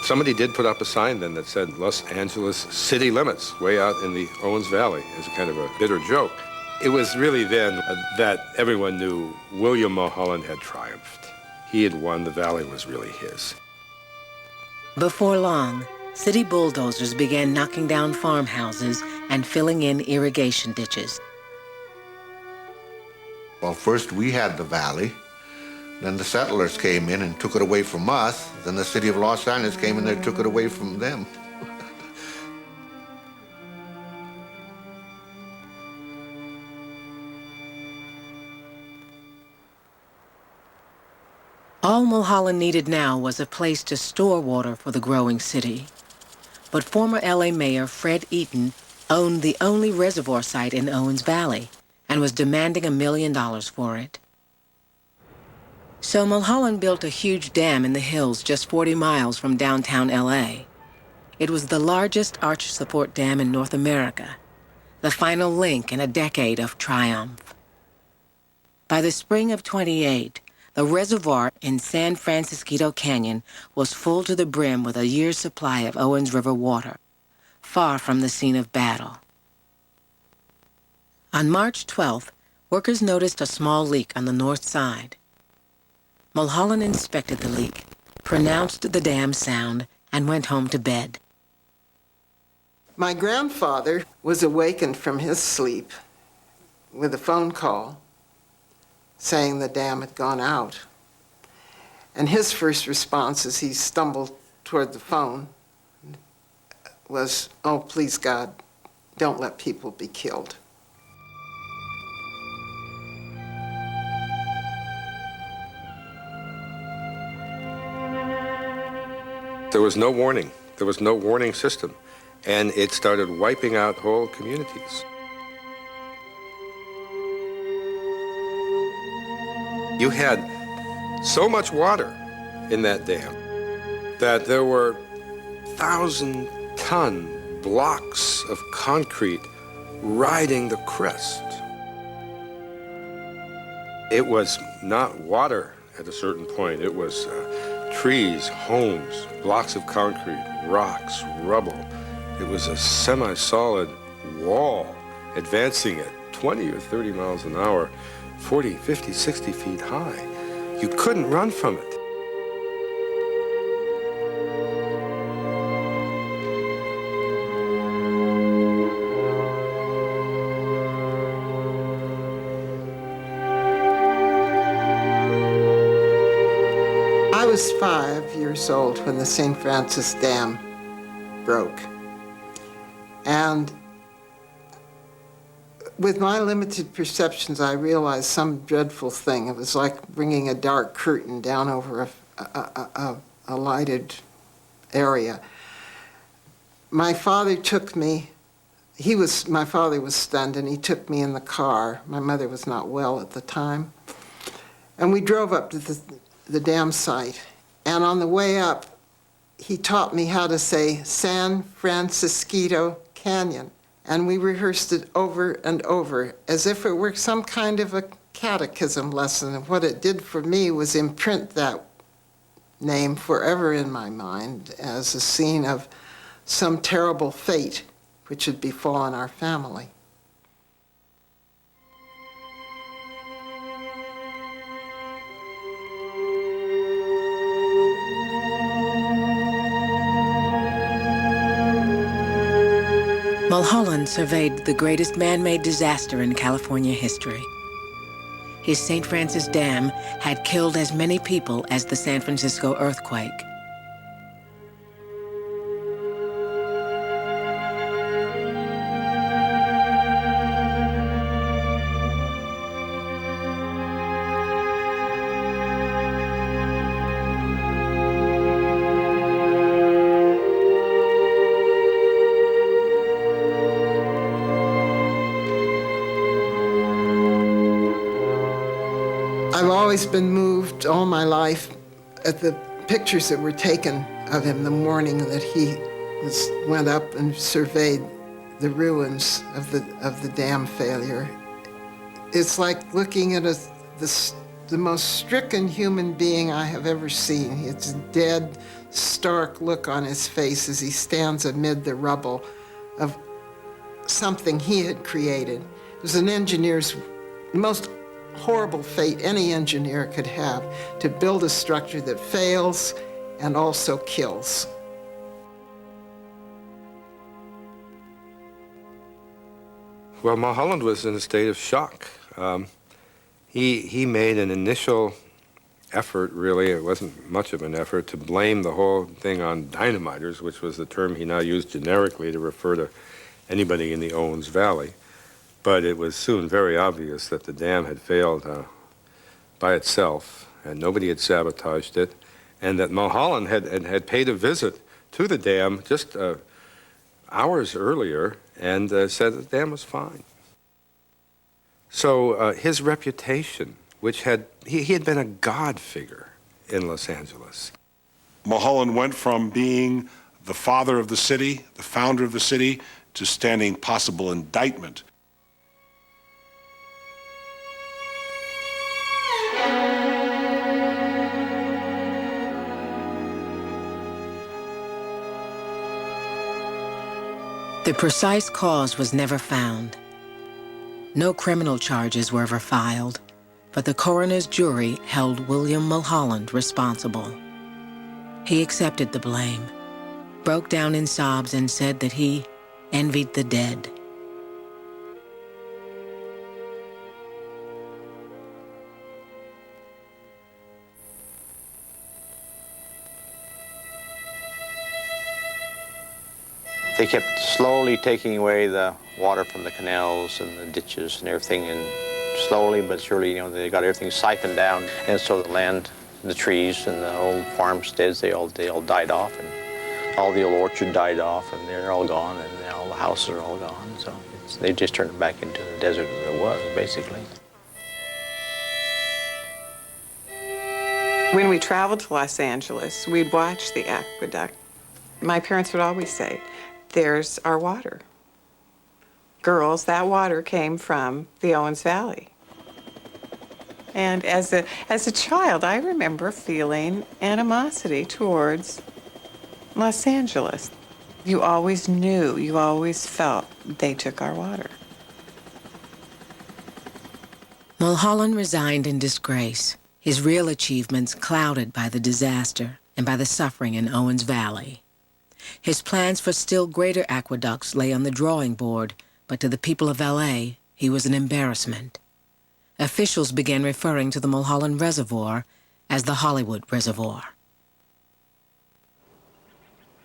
Somebody did put up a sign then that said Los Angeles city limits way out in the Owens Valley as a kind of a bitter joke. It was really then that everyone knew William Mulholland had triumphed. He had won. The valley was really his. Before long, city bulldozers began knocking down farmhouses and filling in irrigation ditches. Well, first we had the valley. Then the settlers came in and took it away from us. Then the city of Los Angeles came in there and took it away from them. All Mulholland needed now was a place to store water for the growing city. But former LA Mayor Fred Eaton owned the only reservoir site in Owens Valley and was demanding $1 million for it. So Mulholland built a huge dam in the hills just 40 miles from downtown LA. It was the largest arch support dam in North America, the final link in a decade of triumph. By the spring of '28, the reservoir in San Francisco Canyon was full to the brim with a year's supply of Owens River water, far from the scene of battle. On March 12th, workers noticed a small leak on the north side. Mulholland inspected the leak, pronounced the dam sound, and went home to bed. My grandfather was awakened from his sleep with a phone call saying the dam had gone out. And his first response as he stumbled toward the phone was, "Oh, please God, don't let people be killed." There was no warning. There was no warning system. And it started wiping out whole communities. You had so much water in that dam that there were 1,000-ton blocks of concrete riding the crest. It was not water at a certain point. It was trees, homes, blocks of concrete, rocks, rubble. It was a semi-solid wall advancing at 20 or 30 miles an hour, 40, 50, 60 feet high. You couldn't run from it. I was 5 years old when the St. Francis Dam broke. And with my limited perceptions, I realized some dreadful thing. It was like bringing a dark curtain down over a lighted area. My father took me, my father was stunned, and he took me in the car. My mother was not well at the time. And we drove up to the dam site. And on the way up, he taught me how to say San Francisco Canyon. And we rehearsed it over and over as if it were some kind of a catechism lesson. And what it did for me was imprint that name forever in my mind as a scene of some terrible fate which had befallen our family. Mulholland surveyed the greatest man-made disaster in California history. His St. Francis Dam had killed as many people as the San Francisco earthquake. I've always been moved all my life at the pictures that were taken of him the morning that he went up and surveyed the ruins of the dam failure. It's like looking at the most stricken human being I have ever seen. It's a dead, stark look on his face as he stands amid the rubble of something he had created. It was an engineer's most horrible fate any engineer could have, to build a structure that fails and also kills. Well, Mulholland was in a state of shock. He made an initial effort, really, it wasn't much of an effort, to blame the whole thing on dynamiters, which was the term he now used generically to refer to anybody in the Owens Valley. But it was soon very obvious that the dam had failed by itself, and nobody had sabotaged it, and that Mulholland had paid a visit to the dam just hours earlier and said the dam was fine. So his reputation, which he had been a god figure in Los Angeles. Mulholland went from being the father of the city, the founder of the city, to standing possible indictment. The precise cause was never found. No criminal charges were ever filed, but the coroner's jury held William Mulholland responsible. He accepted the blame, broke down in sobs, and said that he envied the dead. They kept slowly taking away the water from the canals and the ditches and everything, and slowly but surely, they got everything siphoned down. And so the land, the trees, and the old farmsteads, they all died off, and all the old orchard died off, and they're all gone, and all the houses are all gone. So they just turned it back into the desert that it was, basically. When we traveled to Los Angeles, we'd watch the aqueduct. My parents would always say, "There's our water." Girls, that water came from the Owens Valley. And as a child, I remember feeling animosity towards Los Angeles. You always knew, you always felt they took our water. Mulholland resigned in disgrace, his real achievements clouded by the disaster and by the suffering in Owens Valley. His plans for still greater aqueducts lay on the drawing board, but to the people of L.A., he was an embarrassment. Officials began referring to the Mulholland Reservoir as the Hollywood Reservoir.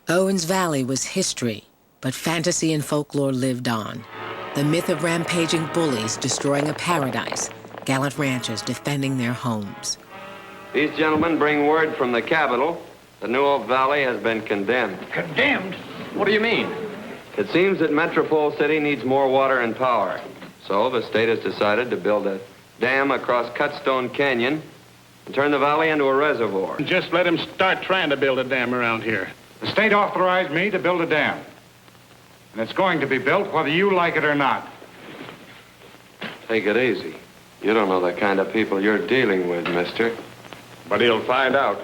Owens Valley was history, but fantasy and folklore lived on. The myth of rampaging bullies destroying a paradise, gallant ranchers defending their homes. These gentlemen bring word from the Capitol. The New Oak Valley has been condemned. Condemned? What do you mean? It seems that Metropole City needs more water and power. So the state has decided to build a dam across Cutstone Canyon and turn the valley into a reservoir. Just let him start trying to build a dam around here. The state authorized me to build a dam. And it's going to be built whether you like it or not. Take it easy. You don't know the kind of people you're dealing with, mister. But he'll find out.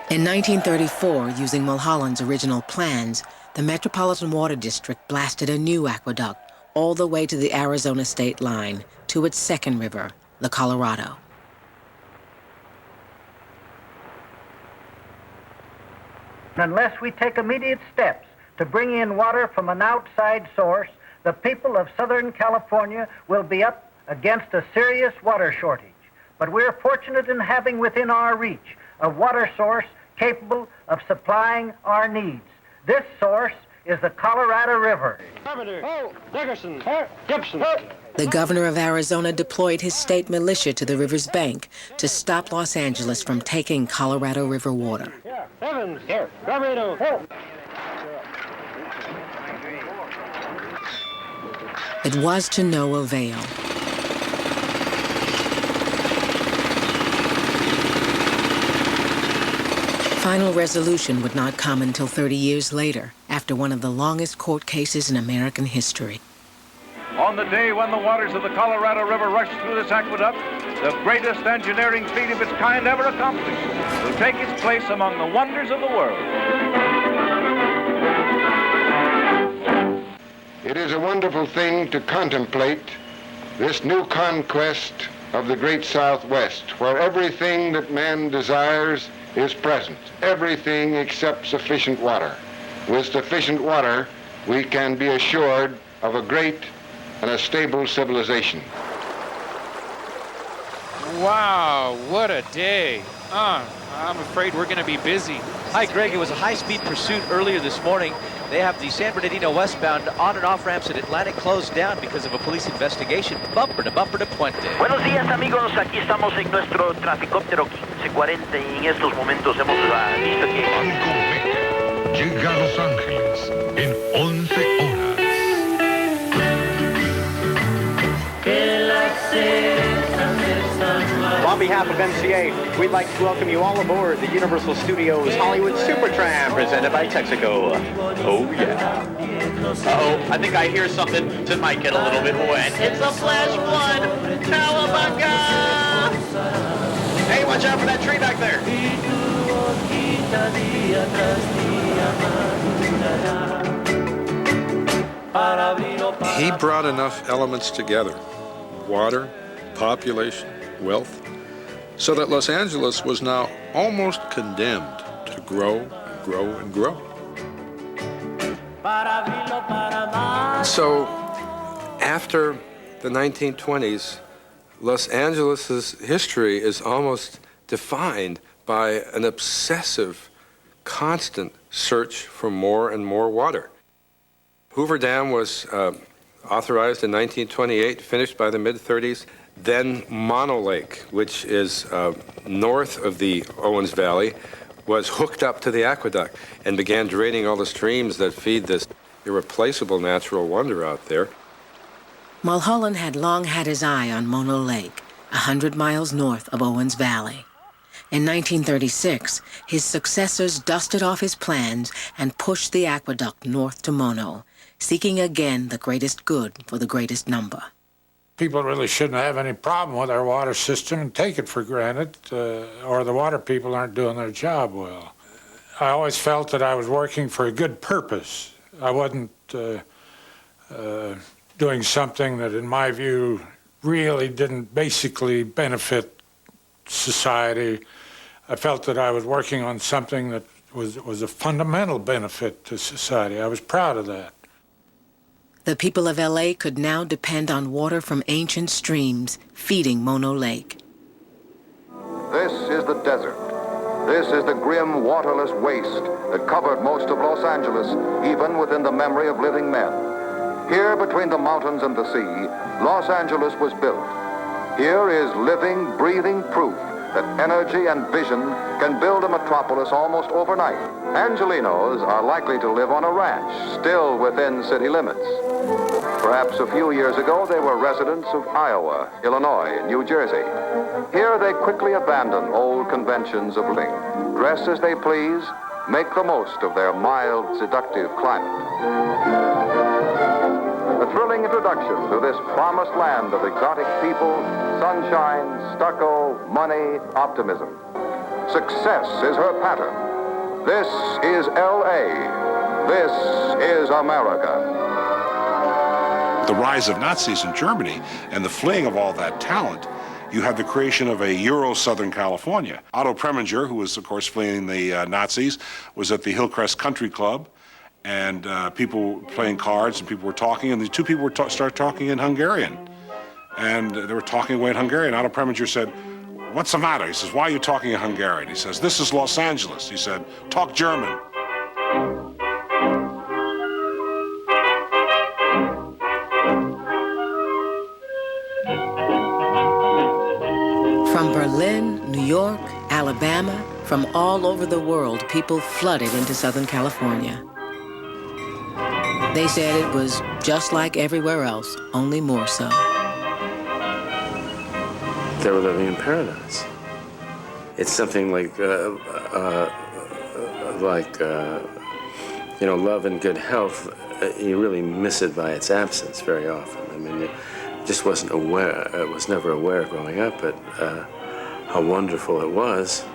In 1934, using Mulholland's original plans, the Metropolitan Water District blasted a new aqueduct all the way to the Arizona state line, to its second river, the Colorado. Unless we take immediate steps to bring in water from an outside source, the people of Southern California will be up against a serious water shortage. But we're fortunate in having within our reach a water source capable of supplying our needs. This source is the Colorado River. Dickerson, Gibson. The governor of Arizona deployed his state militia to the river's bank to stop Los Angeles from taking Colorado River water. Evans, Garrido. It was to no avail. Final resolution would not come until 30 years later, after one of the longest court cases in American history. On the day when the waters of the Colorado River rushed through this aqueduct, the greatest engineering feat of its kind ever accomplished will take its place among the wonders of the world. It is a wonderful thing to contemplate this new conquest of the great Southwest, where everything that man desires is present, everything except sufficient water. With sufficient water, we can be assured of a great and a stable civilization. Wow, what a day. I'm afraid we're going to be busy. Hi, Greg. It was a high-speed pursuit earlier this morning. They have the San Bernardino westbound on and off ramps at Atlantic closed down because of a police investigation. Bumper to Puente. Buenos días, amigos. Aquí estamos en nuestro traficóptero 1540 y en estos momentos hemos visto que... Llega a Los Ángeles en 11 horas. On behalf of MCA, we'd like to welcome you all aboard the Universal Studios Hollywood Supertram presented by Texaco. Oh, yeah. Uh-oh, I think I hear something. It might get a little bit wet. It's a flash flood. Cowabunga! Hey, watch out for that tree back there. He brought enough elements together, water, population, wealth, so that Los Angeles was now almost condemned to grow and grow and grow. So after the 1920s, Los Angeles's history is almost defined by an obsessive, constant search for more and more water. Hoover Dam was authorized in 1928, finished by the mid-30s. Then Mono Lake, which is north of the Owens Valley, was hooked up to the aqueduct and began draining all the streams that feed this irreplaceable natural wonder out there. Mulholland had long had his eye on Mono Lake, 100 miles north of Owens Valley. In 1936, his successors dusted off his plans and pushed the aqueduct north to Mono, seeking again the greatest good for the greatest number. People really shouldn't have any problem with our water system and take it for granted, or the water people aren't doing their job well. I always felt that I was working for a good purpose. I wasn't doing something that, in my view, really didn't basically benefit society. I felt that I was working on something that was a fundamental benefit to society. I was proud of that. The people of L.A. could now depend on water from ancient streams feeding Mono Lake. This is the desert. This is the grim, waterless waste that covered most of Los Angeles, even within the memory of living men. Here, between the mountains and the sea, Los Angeles was built. Here is living, breathing proof that energy and vision can build a metropolis almost overnight. Angelinos are likely to live on a ranch, still within city limits. Perhaps a few years ago, they were residents of Iowa, Illinois, and New Jersey. Here they quickly abandon old conventions of living, dress as they please, make the most of their mild, seductive climate. A thrilling introduction to this promised land of exotic people, sunshine, stucco, money, optimism. Success is her pattern. This is L.A. This is America. The rise of Nazis in Germany and the fleeing of all that talent, you had the creation of a Euro-Southern California. Otto Preminger, who was, of course, fleeing the Nazis, was at the Hillcrest Country Club, and people were playing cards, and people were talking, and the two people started talking in Hungarian. And they were talking away in Hungarian. Otto Preminger said, "What's the matter?" He says, "Why are you talking in Hungarian?" He says, "This is Los Angeles." He said, "Talk German." From Berlin, New York, Alabama, from all over the world, people flooded into Southern California. They said it was just like everywhere else, only more so. They were living in paradise. It's something like love and good health. You really miss it by its absence very often. I mean, you just wasn't aware. I was never aware growing up, but how wonderful it was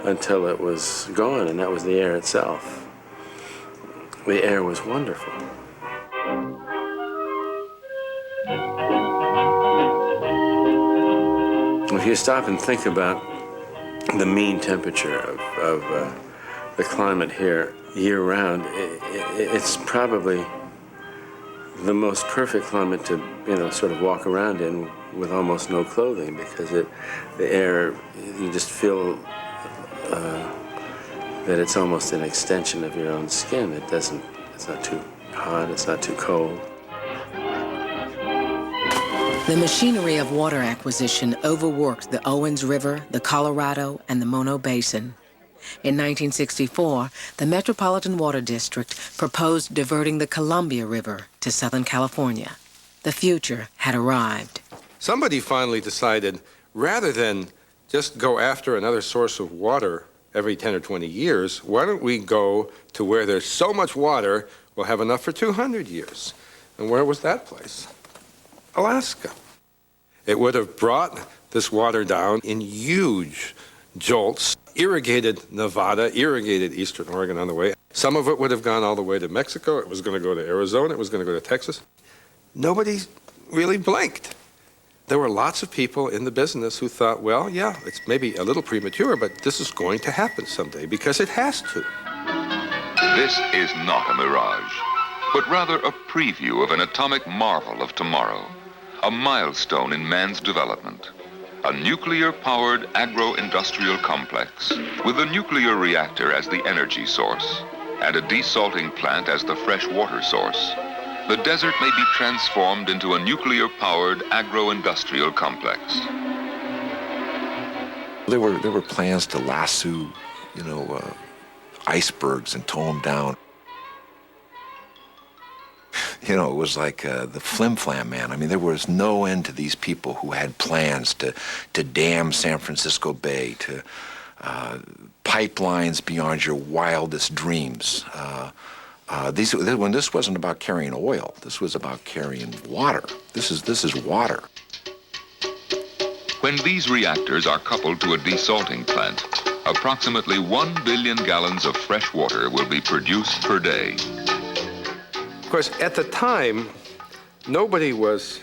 until it was gone, and that was the air itself. The air was wonderful. If you stop and think about the mean temperature of the climate here year-round, it's probably the most perfect climate to, sort of walk around in with almost no clothing, because the air, you just feel that it's almost an extension of your own skin. It's not too hot, it's not too cold. The machinery of water acquisition overworked the Owens River, the Colorado, and the Mono Basin. In 1964, the Metropolitan Water District proposed diverting the Columbia River to Southern California. The future had arrived. Somebody finally decided, rather than just go after another source of water every 10 or 20 years, why don't we go to where there's so much water, we'll have enough for 200 years. And where was that place? Alaska. It would have brought this water down in huge jolts, irrigated Nevada, irrigated Eastern Oregon on the way. Some of it would have gone all the way to Mexico. It was going to go to Arizona. It was going to go to Texas. Nobody really blinked. There were lots of people in the business who thought, well, yeah, it's maybe a little premature, but this is going to happen someday because it has to. This is not a mirage, but rather a preview of an atomic marvel of tomorrow, a milestone in man's development, a nuclear-powered agro-industrial complex with a nuclear reactor as the energy source and a desalting plant as the fresh water source. The desert may be transformed into a nuclear-powered agro-industrial complex. There were plans to lasso, icebergs and tow them down. It was like the flim-flam, man. I mean, there was no end to these people who had plans to dam San Francisco Bay, to pipelines beyond your wildest dreams. When this wasn't about carrying oil, this was about carrying water. This is water. When these reactors are coupled to a desalting plant, approximately 1 billion gallons of fresh water will be produced per day. Of course, at the time, nobody was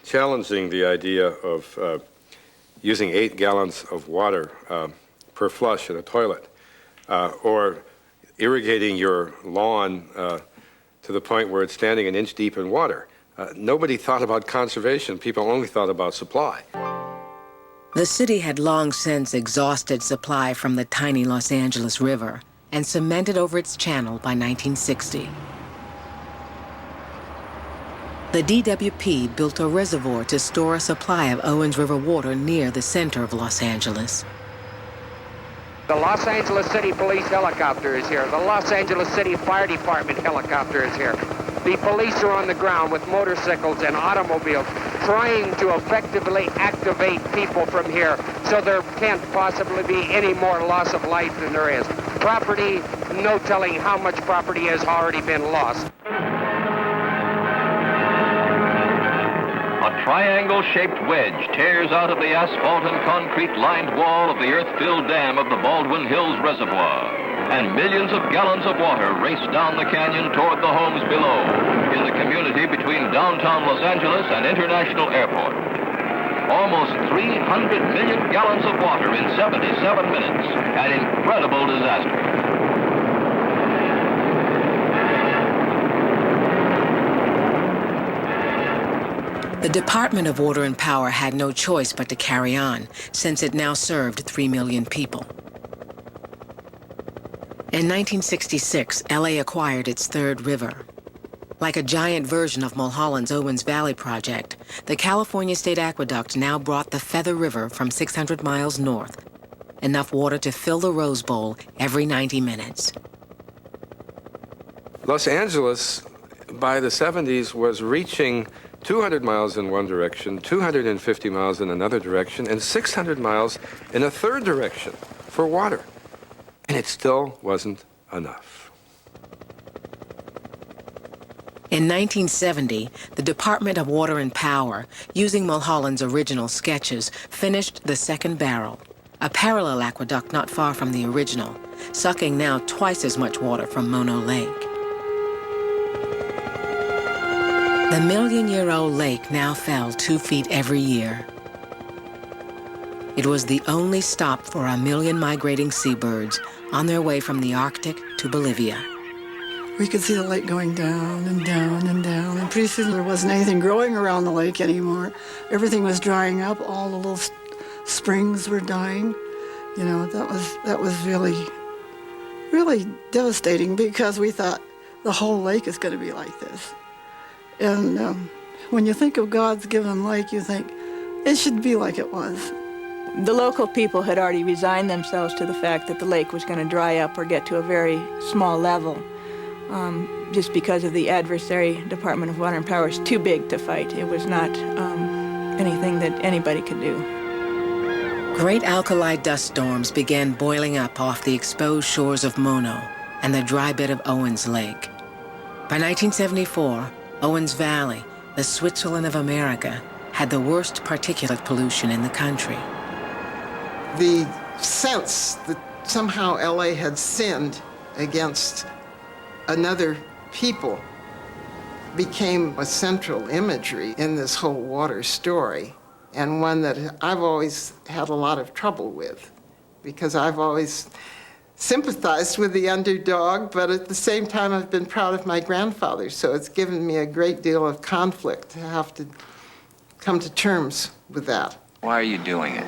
challenging the idea of using 8 gallons of water per flush in a toilet, or irrigating your lawn to the point where it's standing an inch deep in water. Nobody thought about conservation. People only thought about supply. The city had long since exhausted supply from the tiny Los Angeles River and cemented over its channel by 1960. The DWP built a reservoir to store a supply of Owens River water near the center of Los Angeles. The Los Angeles City Police helicopter is here. The Los Angeles City Fire Department helicopter is here. The police are on the ground with motorcycles and automobiles trying to effectively activate people from here so there can't possibly be any more loss of life than there is. Property, no telling how much property has already been lost. A triangle-shaped wedge tears out of the asphalt and concrete-lined wall of the earth-filled dam of the Baldwin Hills Reservoir, and millions of gallons of water race down the canyon toward the homes below, in the community between downtown Los Angeles and International Airport. Almost 300 million gallons of water in 77 minutes, an incredible disaster. The Department of Water and Power had no choice but to carry on, since it now served 3 million people. In 1966, LA acquired its third river. Like a giant version of Mulholland's Owens Valley project, the California State Aqueduct now brought the Feather River from 600 miles north, enough water to fill the Rose Bowl every 90 minutes. Los Angeles, by the 70s, was reaching 200 miles in one direction, 250 miles in another direction, and 600 miles in a third direction for water. And it still wasn't enough. In 1970, the Department of Water and Power, using Mulholland's original sketches, finished the second barrel, a parallel aqueduct not far from the original, sucking now twice as much water from Mono Lake. The million-year-old lake now fell 2 feet every year. It was the only stop for 1 million migrating seabirds on their way from the Arctic to Bolivia. We could see the lake going down and down and down, and pretty soon there wasn't anything growing around the lake anymore. Everything was drying up. All the little springs were dying. You know, that was really, really devastating, because we thought the whole lake is going to be like this. And when you think of God's given lake, you think it should be like it was. The local people had already resigned themselves to the fact that the lake was going to dry up or get to a very small level, just because of the adversary. Department of Water and Power is too big to fight. It was not anything that anybody could do. Great alkali dust storms began boiling up off the exposed shores of Mono and the dry bed of Owens Lake. By 1974, Owens Valley, the Switzerland of America, had the worst particulate pollution in the country. The sense that somehow LA had sinned against another people became a central imagery in this whole water story, and one that I've always had a lot of trouble with, because I've always sympathized with the underdog, but at the same time I've been proud of my grandfather, so it's given me a great deal of conflict to have to come to terms with that. Why are you doing it?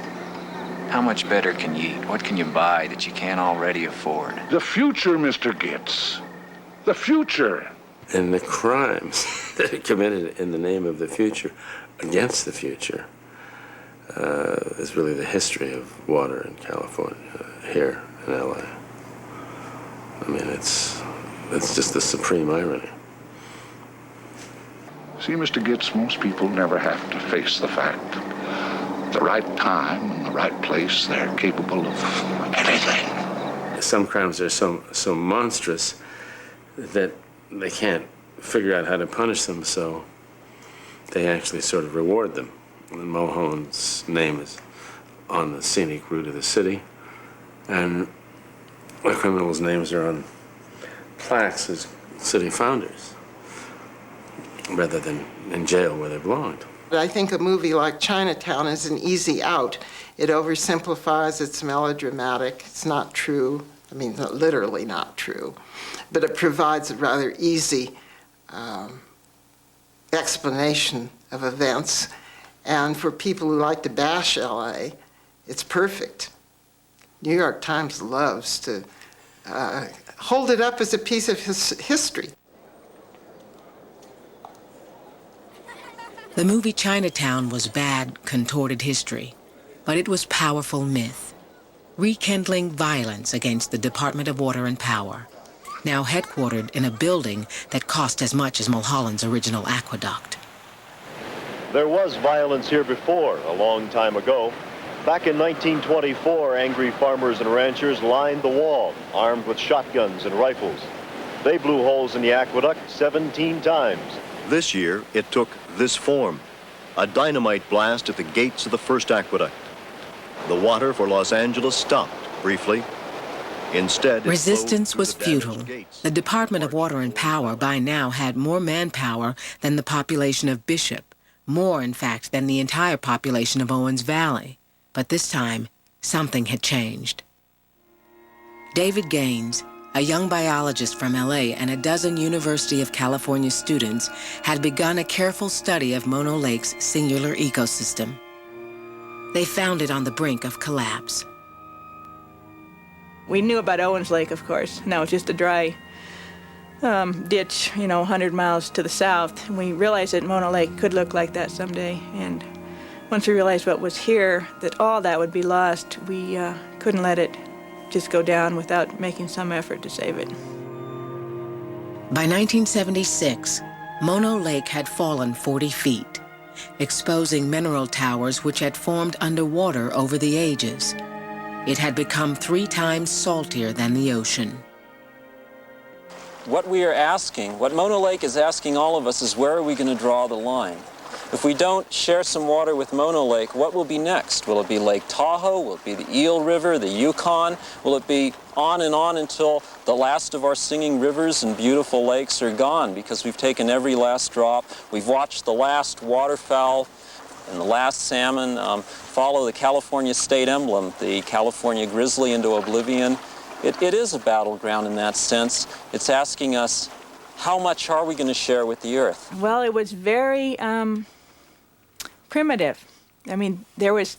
How much better can you eat? What can you buy that you can't already afford? The future, Mr. Gitz. The future. And the crimes that are committed in the name of the future, against the future, is really the history of water in California, here in LA. I mean, it's just the supreme irony. See, Mr. Gitz, most people never have to face the fact. At the right time and the right place, they're capable of anything. Some crimes are so monstrous that they can't figure out how to punish them, so they actually sort of reward them. And Mulholland's name is on the scenic route of the city, and the criminals' names are on plaques as city founders, rather than in jail where they belonged. I think a movie like Chinatown is an easy out. It oversimplifies, it's melodramatic, it's not true. I mean, literally not true. But it provides a rather easy explanation of events. And for people who like to bash LA, it's perfect. New York Times loves to hold it up as a piece of history. The movie Chinatown was bad, contorted history, but it was powerful myth, rekindling violence against the Department of Water and Power, now headquartered in a building that cost as much as Mulholland's original aqueduct. There was violence here before, a long time ago. Back in 1924, angry farmers and ranchers lined the wall, armed with shotguns and rifles. They blew holes in the aqueduct 17 times. This year, it took this form, a dynamite blast at the gates of the first aqueduct. The water for Los Angeles stopped briefly. Instead, resistance was futile. The Department of Water and Power by now had more manpower than the population of Bishop, more, in fact, than the entire population of Owens Valley. But this time, something had changed. David Gaines, a young biologist from LA and a dozen University of California students, had begun a careful study of Mono Lake's singular ecosystem. They found it on the brink of collapse. We knew about Owens Lake, of course. Now it's just a dry ditch, 100 miles to the south. And we realized that Mono Lake could look like that someday. And once we realized what was here, that all that would be lost, we couldn't let it just go down without making some effort to save it. By 1976, Mono Lake had fallen 40 feet, exposing mineral towers which had formed underwater over the ages. It had become 3 times saltier than the ocean. What we are asking, what Mono Lake is asking all of us, is where are we going to draw the line? If we don't share some water with Mono Lake, what will be next? Will it be Lake Tahoe? Will it be the Eel River, the Yukon? Will it be on and on until the last of our singing rivers and beautiful lakes are gone because we've taken every last drop? We've watched the last waterfowl and the last salmon follow the California state emblem, the California grizzly, into oblivion. It is a battleground in that sense. It's asking us, how much are we going to share with the earth? Well, it was very primitive. I mean, there was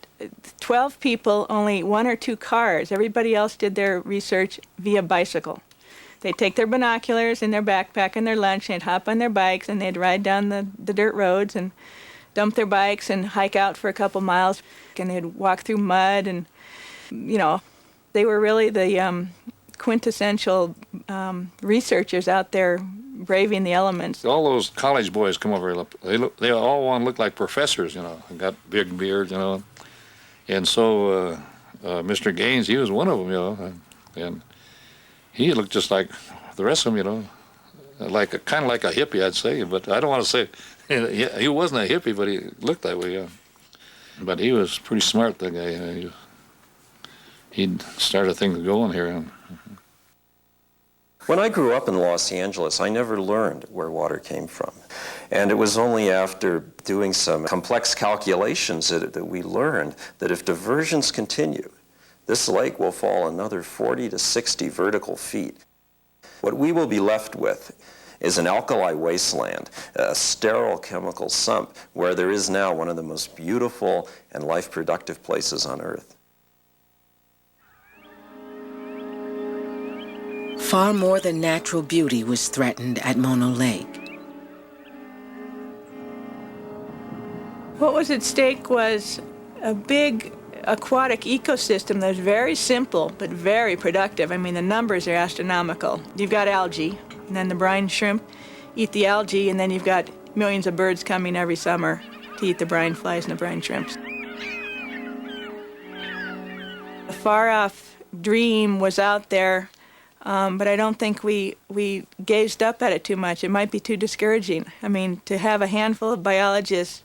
12 people, only 1 or 2 cars. Everybody else did their research via bicycle. They'd take their binoculars and their backpack and their lunch, and they'd hop on their bikes, and they'd ride down the dirt roads and dump their bikes and hike out for a couple miles. And they'd walk through mud, and, they were really the quintessential researchers out there braving the elements. All those college boys come over here. They all want to look like professors, and got big beards, And so Mr. Gaines, he was one of them, and he looked just like the rest of them, kind of like a hippie, I'd say. But I don't want to say he wasn't a hippie, but he looked that way, yeah. But he was pretty smart, that guy. He'd started things going here. When I grew up in Los Angeles, I never learned where water came from. And it was only after doing some complex calculations that we learned that if diversions continue, this lake will fall another 40 to 60 vertical feet. What we will be left with is an alkali wasteland, a sterile chemical sump, where there is now one of the most beautiful and life-productive places on Earth. Far more than natural beauty was threatened at Mono Lake. What was at stake was a big aquatic ecosystem that was very simple but very productive. I mean, the numbers are astronomical. You've got algae, and then the brine shrimp eat the algae, and then you've got millions of birds coming every summer to eat the brine flies and the brine shrimps. A far-off dream was out there, but I don't think we gazed up at it too much. It might be too discouraging. I mean, to have a handful of biologists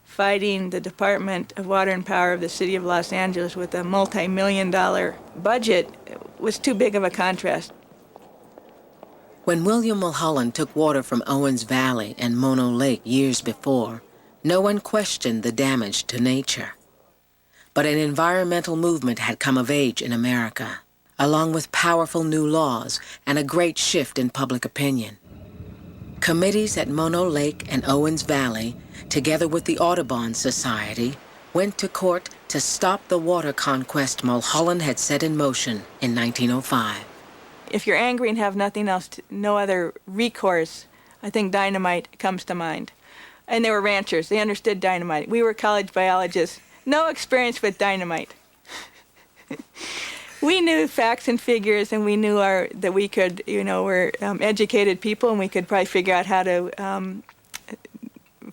fighting the Department of Water and Power of the city of Los Angeles with a multi-million-dollar budget was too big of a contrast. When William Mulholland took water from Owens Valley and Mono Lake years before, no one questioned the damage to nature. But an environmental movement had come of age in America, along with powerful new laws and a great shift in public opinion. Committees at Mono Lake and Owens Valley, together with the Audubon Society, went to court to stop the water conquest Mulholland had set in motion in 1905. If you're angry and have nothing else, no other recourse, I think dynamite comes to mind. And they were ranchers. They understood dynamite. We were college biologists. No experience with dynamite. We knew facts and figures, and we knew that we could, we're educated people, and we could probably figure out how to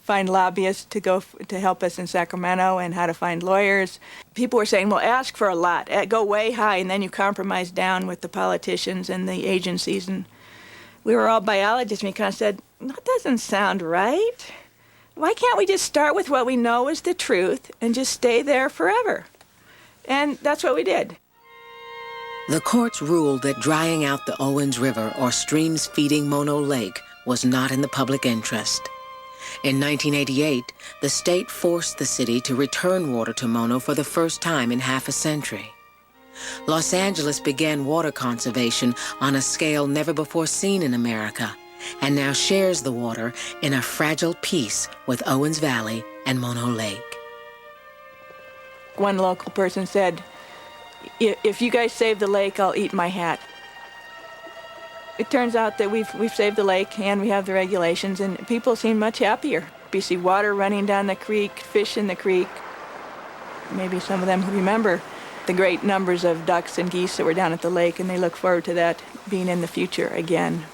find lobbyists to help us in Sacramento, and how to find lawyers. People were saying, well, ask for a lot, go way high, and then you compromise down with the politicians and the agencies. And we were all biologists, and we kind of said, that doesn't sound right. Why can't we just start with what we know is the truth and just stay there forever? And that's what we did. The courts ruled that drying out the Owens River or streams feeding Mono Lake was not in the public interest. In 1988, the state forced the city to return water to Mono for the first time in half a century. Los Angeles began water conservation on a scale never before seen in America, and now shares the water in a fragile peace with Owens Valley and Mono Lake. One local person said, if you guys save the lake, I'll eat my hat. It turns out that we've saved the lake, and we have the regulations, and people seem much happier. You see water running down the creek, fish in the creek. Maybe some of them remember the great numbers of ducks and geese that were down at the lake, and they look forward to that being in the future again.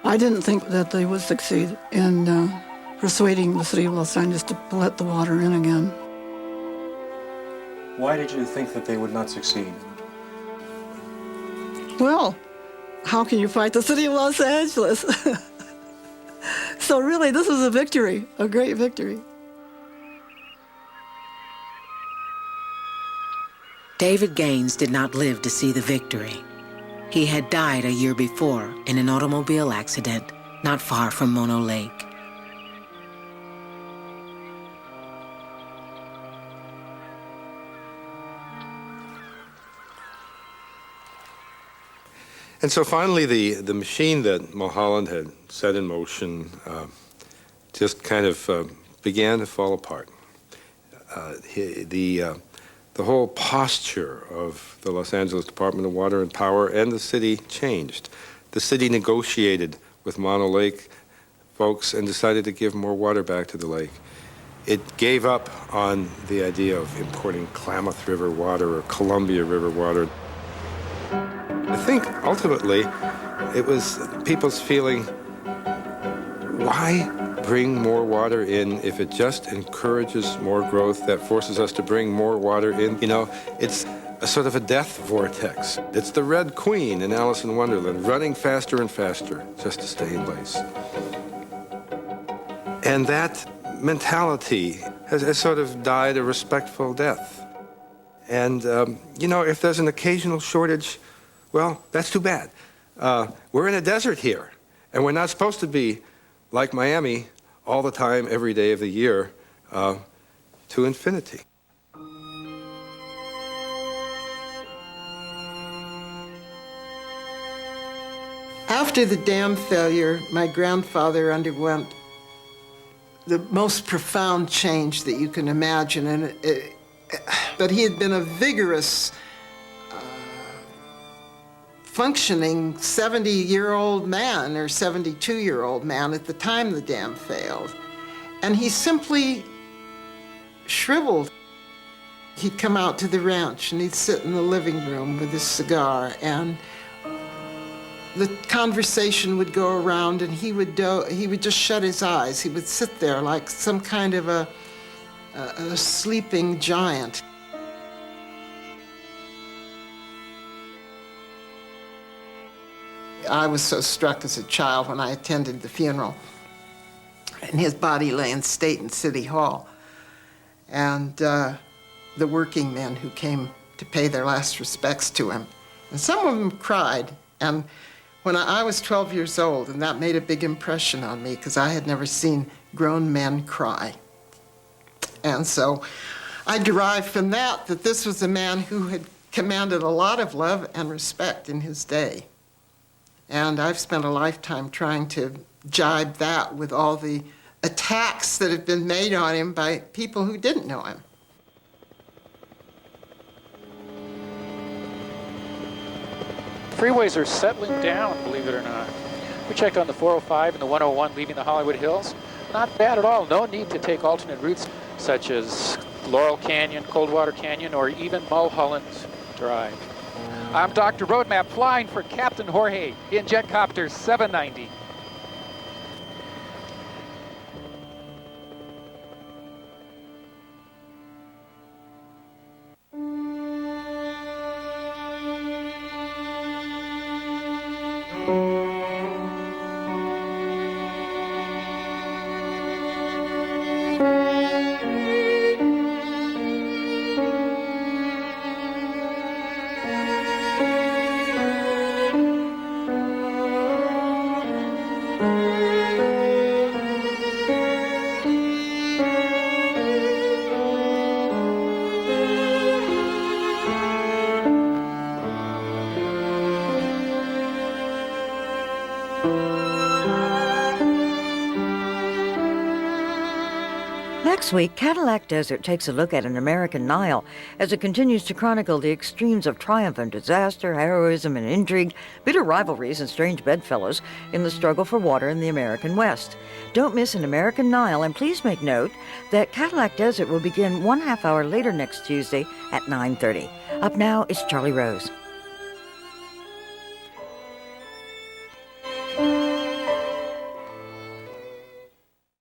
I didn't think that they would succeed in persuading the city of Los Angeles to let the water in again. Why did you think that they would not succeed? Well, how can you fight the city of Los Angeles? So really, this was a victory, a great victory. David Gaines did not live to see the victory. He had died a year before in an automobile accident not far from Mono Lake. And so finally, the machine that Mulholland had set in motion just kind of began to fall apart. The whole posture of the Los Angeles Department of Water and Power and the city changed. The city negotiated with Mono Lake folks and decided to give more water back to the lake. It gave up on the idea of importing Klamath River water or Columbia River water. I think ultimately it was people's feeling, why bring more water in if it just encourages more growth that forces us to bring more water in? It's a sort of a death vortex. It's the Red Queen in Alice in Wonderland, running faster and faster just to stay in place. And that mentality has sort of died a respectful death. And, if there's an occasional shortage, well, that's too bad. We're in a desert here, and we're not supposed to be like Miami all the time, every day of the year, to infinity. After the dam failure, my grandfather underwent the most profound change that you can imagine, but he had been a vigorous, functioning 70-year-old man or 72-year-old man at the time the dam failed. And he simply shriveled. He'd come out to the ranch and he'd sit in the living room with his cigar, and the conversation would go around, and he would just shut his eyes. He would sit there like some kind of a sleeping giant. I was so struck as a child when I attended the funeral, and his body lay in state in City Hall. And the working men who came to pay their last respects to him, and some of them cried. And when I was 12 years old, and that made a big impression on me because I had never seen grown men cry. And so I derived from that this was a man who had commanded a lot of love and respect in his day. And I've spent a lifetime trying to jibe that with all the attacks that have been made on him by people who didn't know him. freeways are settling down, believe it or not. We checked on the 405 and the 101 leaving the Hollywood Hills. Not bad at all. No need to take alternate routes such as Laurel Canyon, Coldwater Canyon, or even Mulholland Drive. I'm Dr. Roadmap flying for Captain Jorge in Jetcopter 790. Next week, Cadillac Desert takes a look at an American Nile as it continues to chronicle the extremes of triumph and disaster, heroism and intrigue, bitter rivalries and strange bedfellows in the struggle for water in the American West. Don't miss an American Nile, and please make note that Cadillac Desert will begin 1/2 hour later next Tuesday at 9:30. Up now, it's Charlie Rose.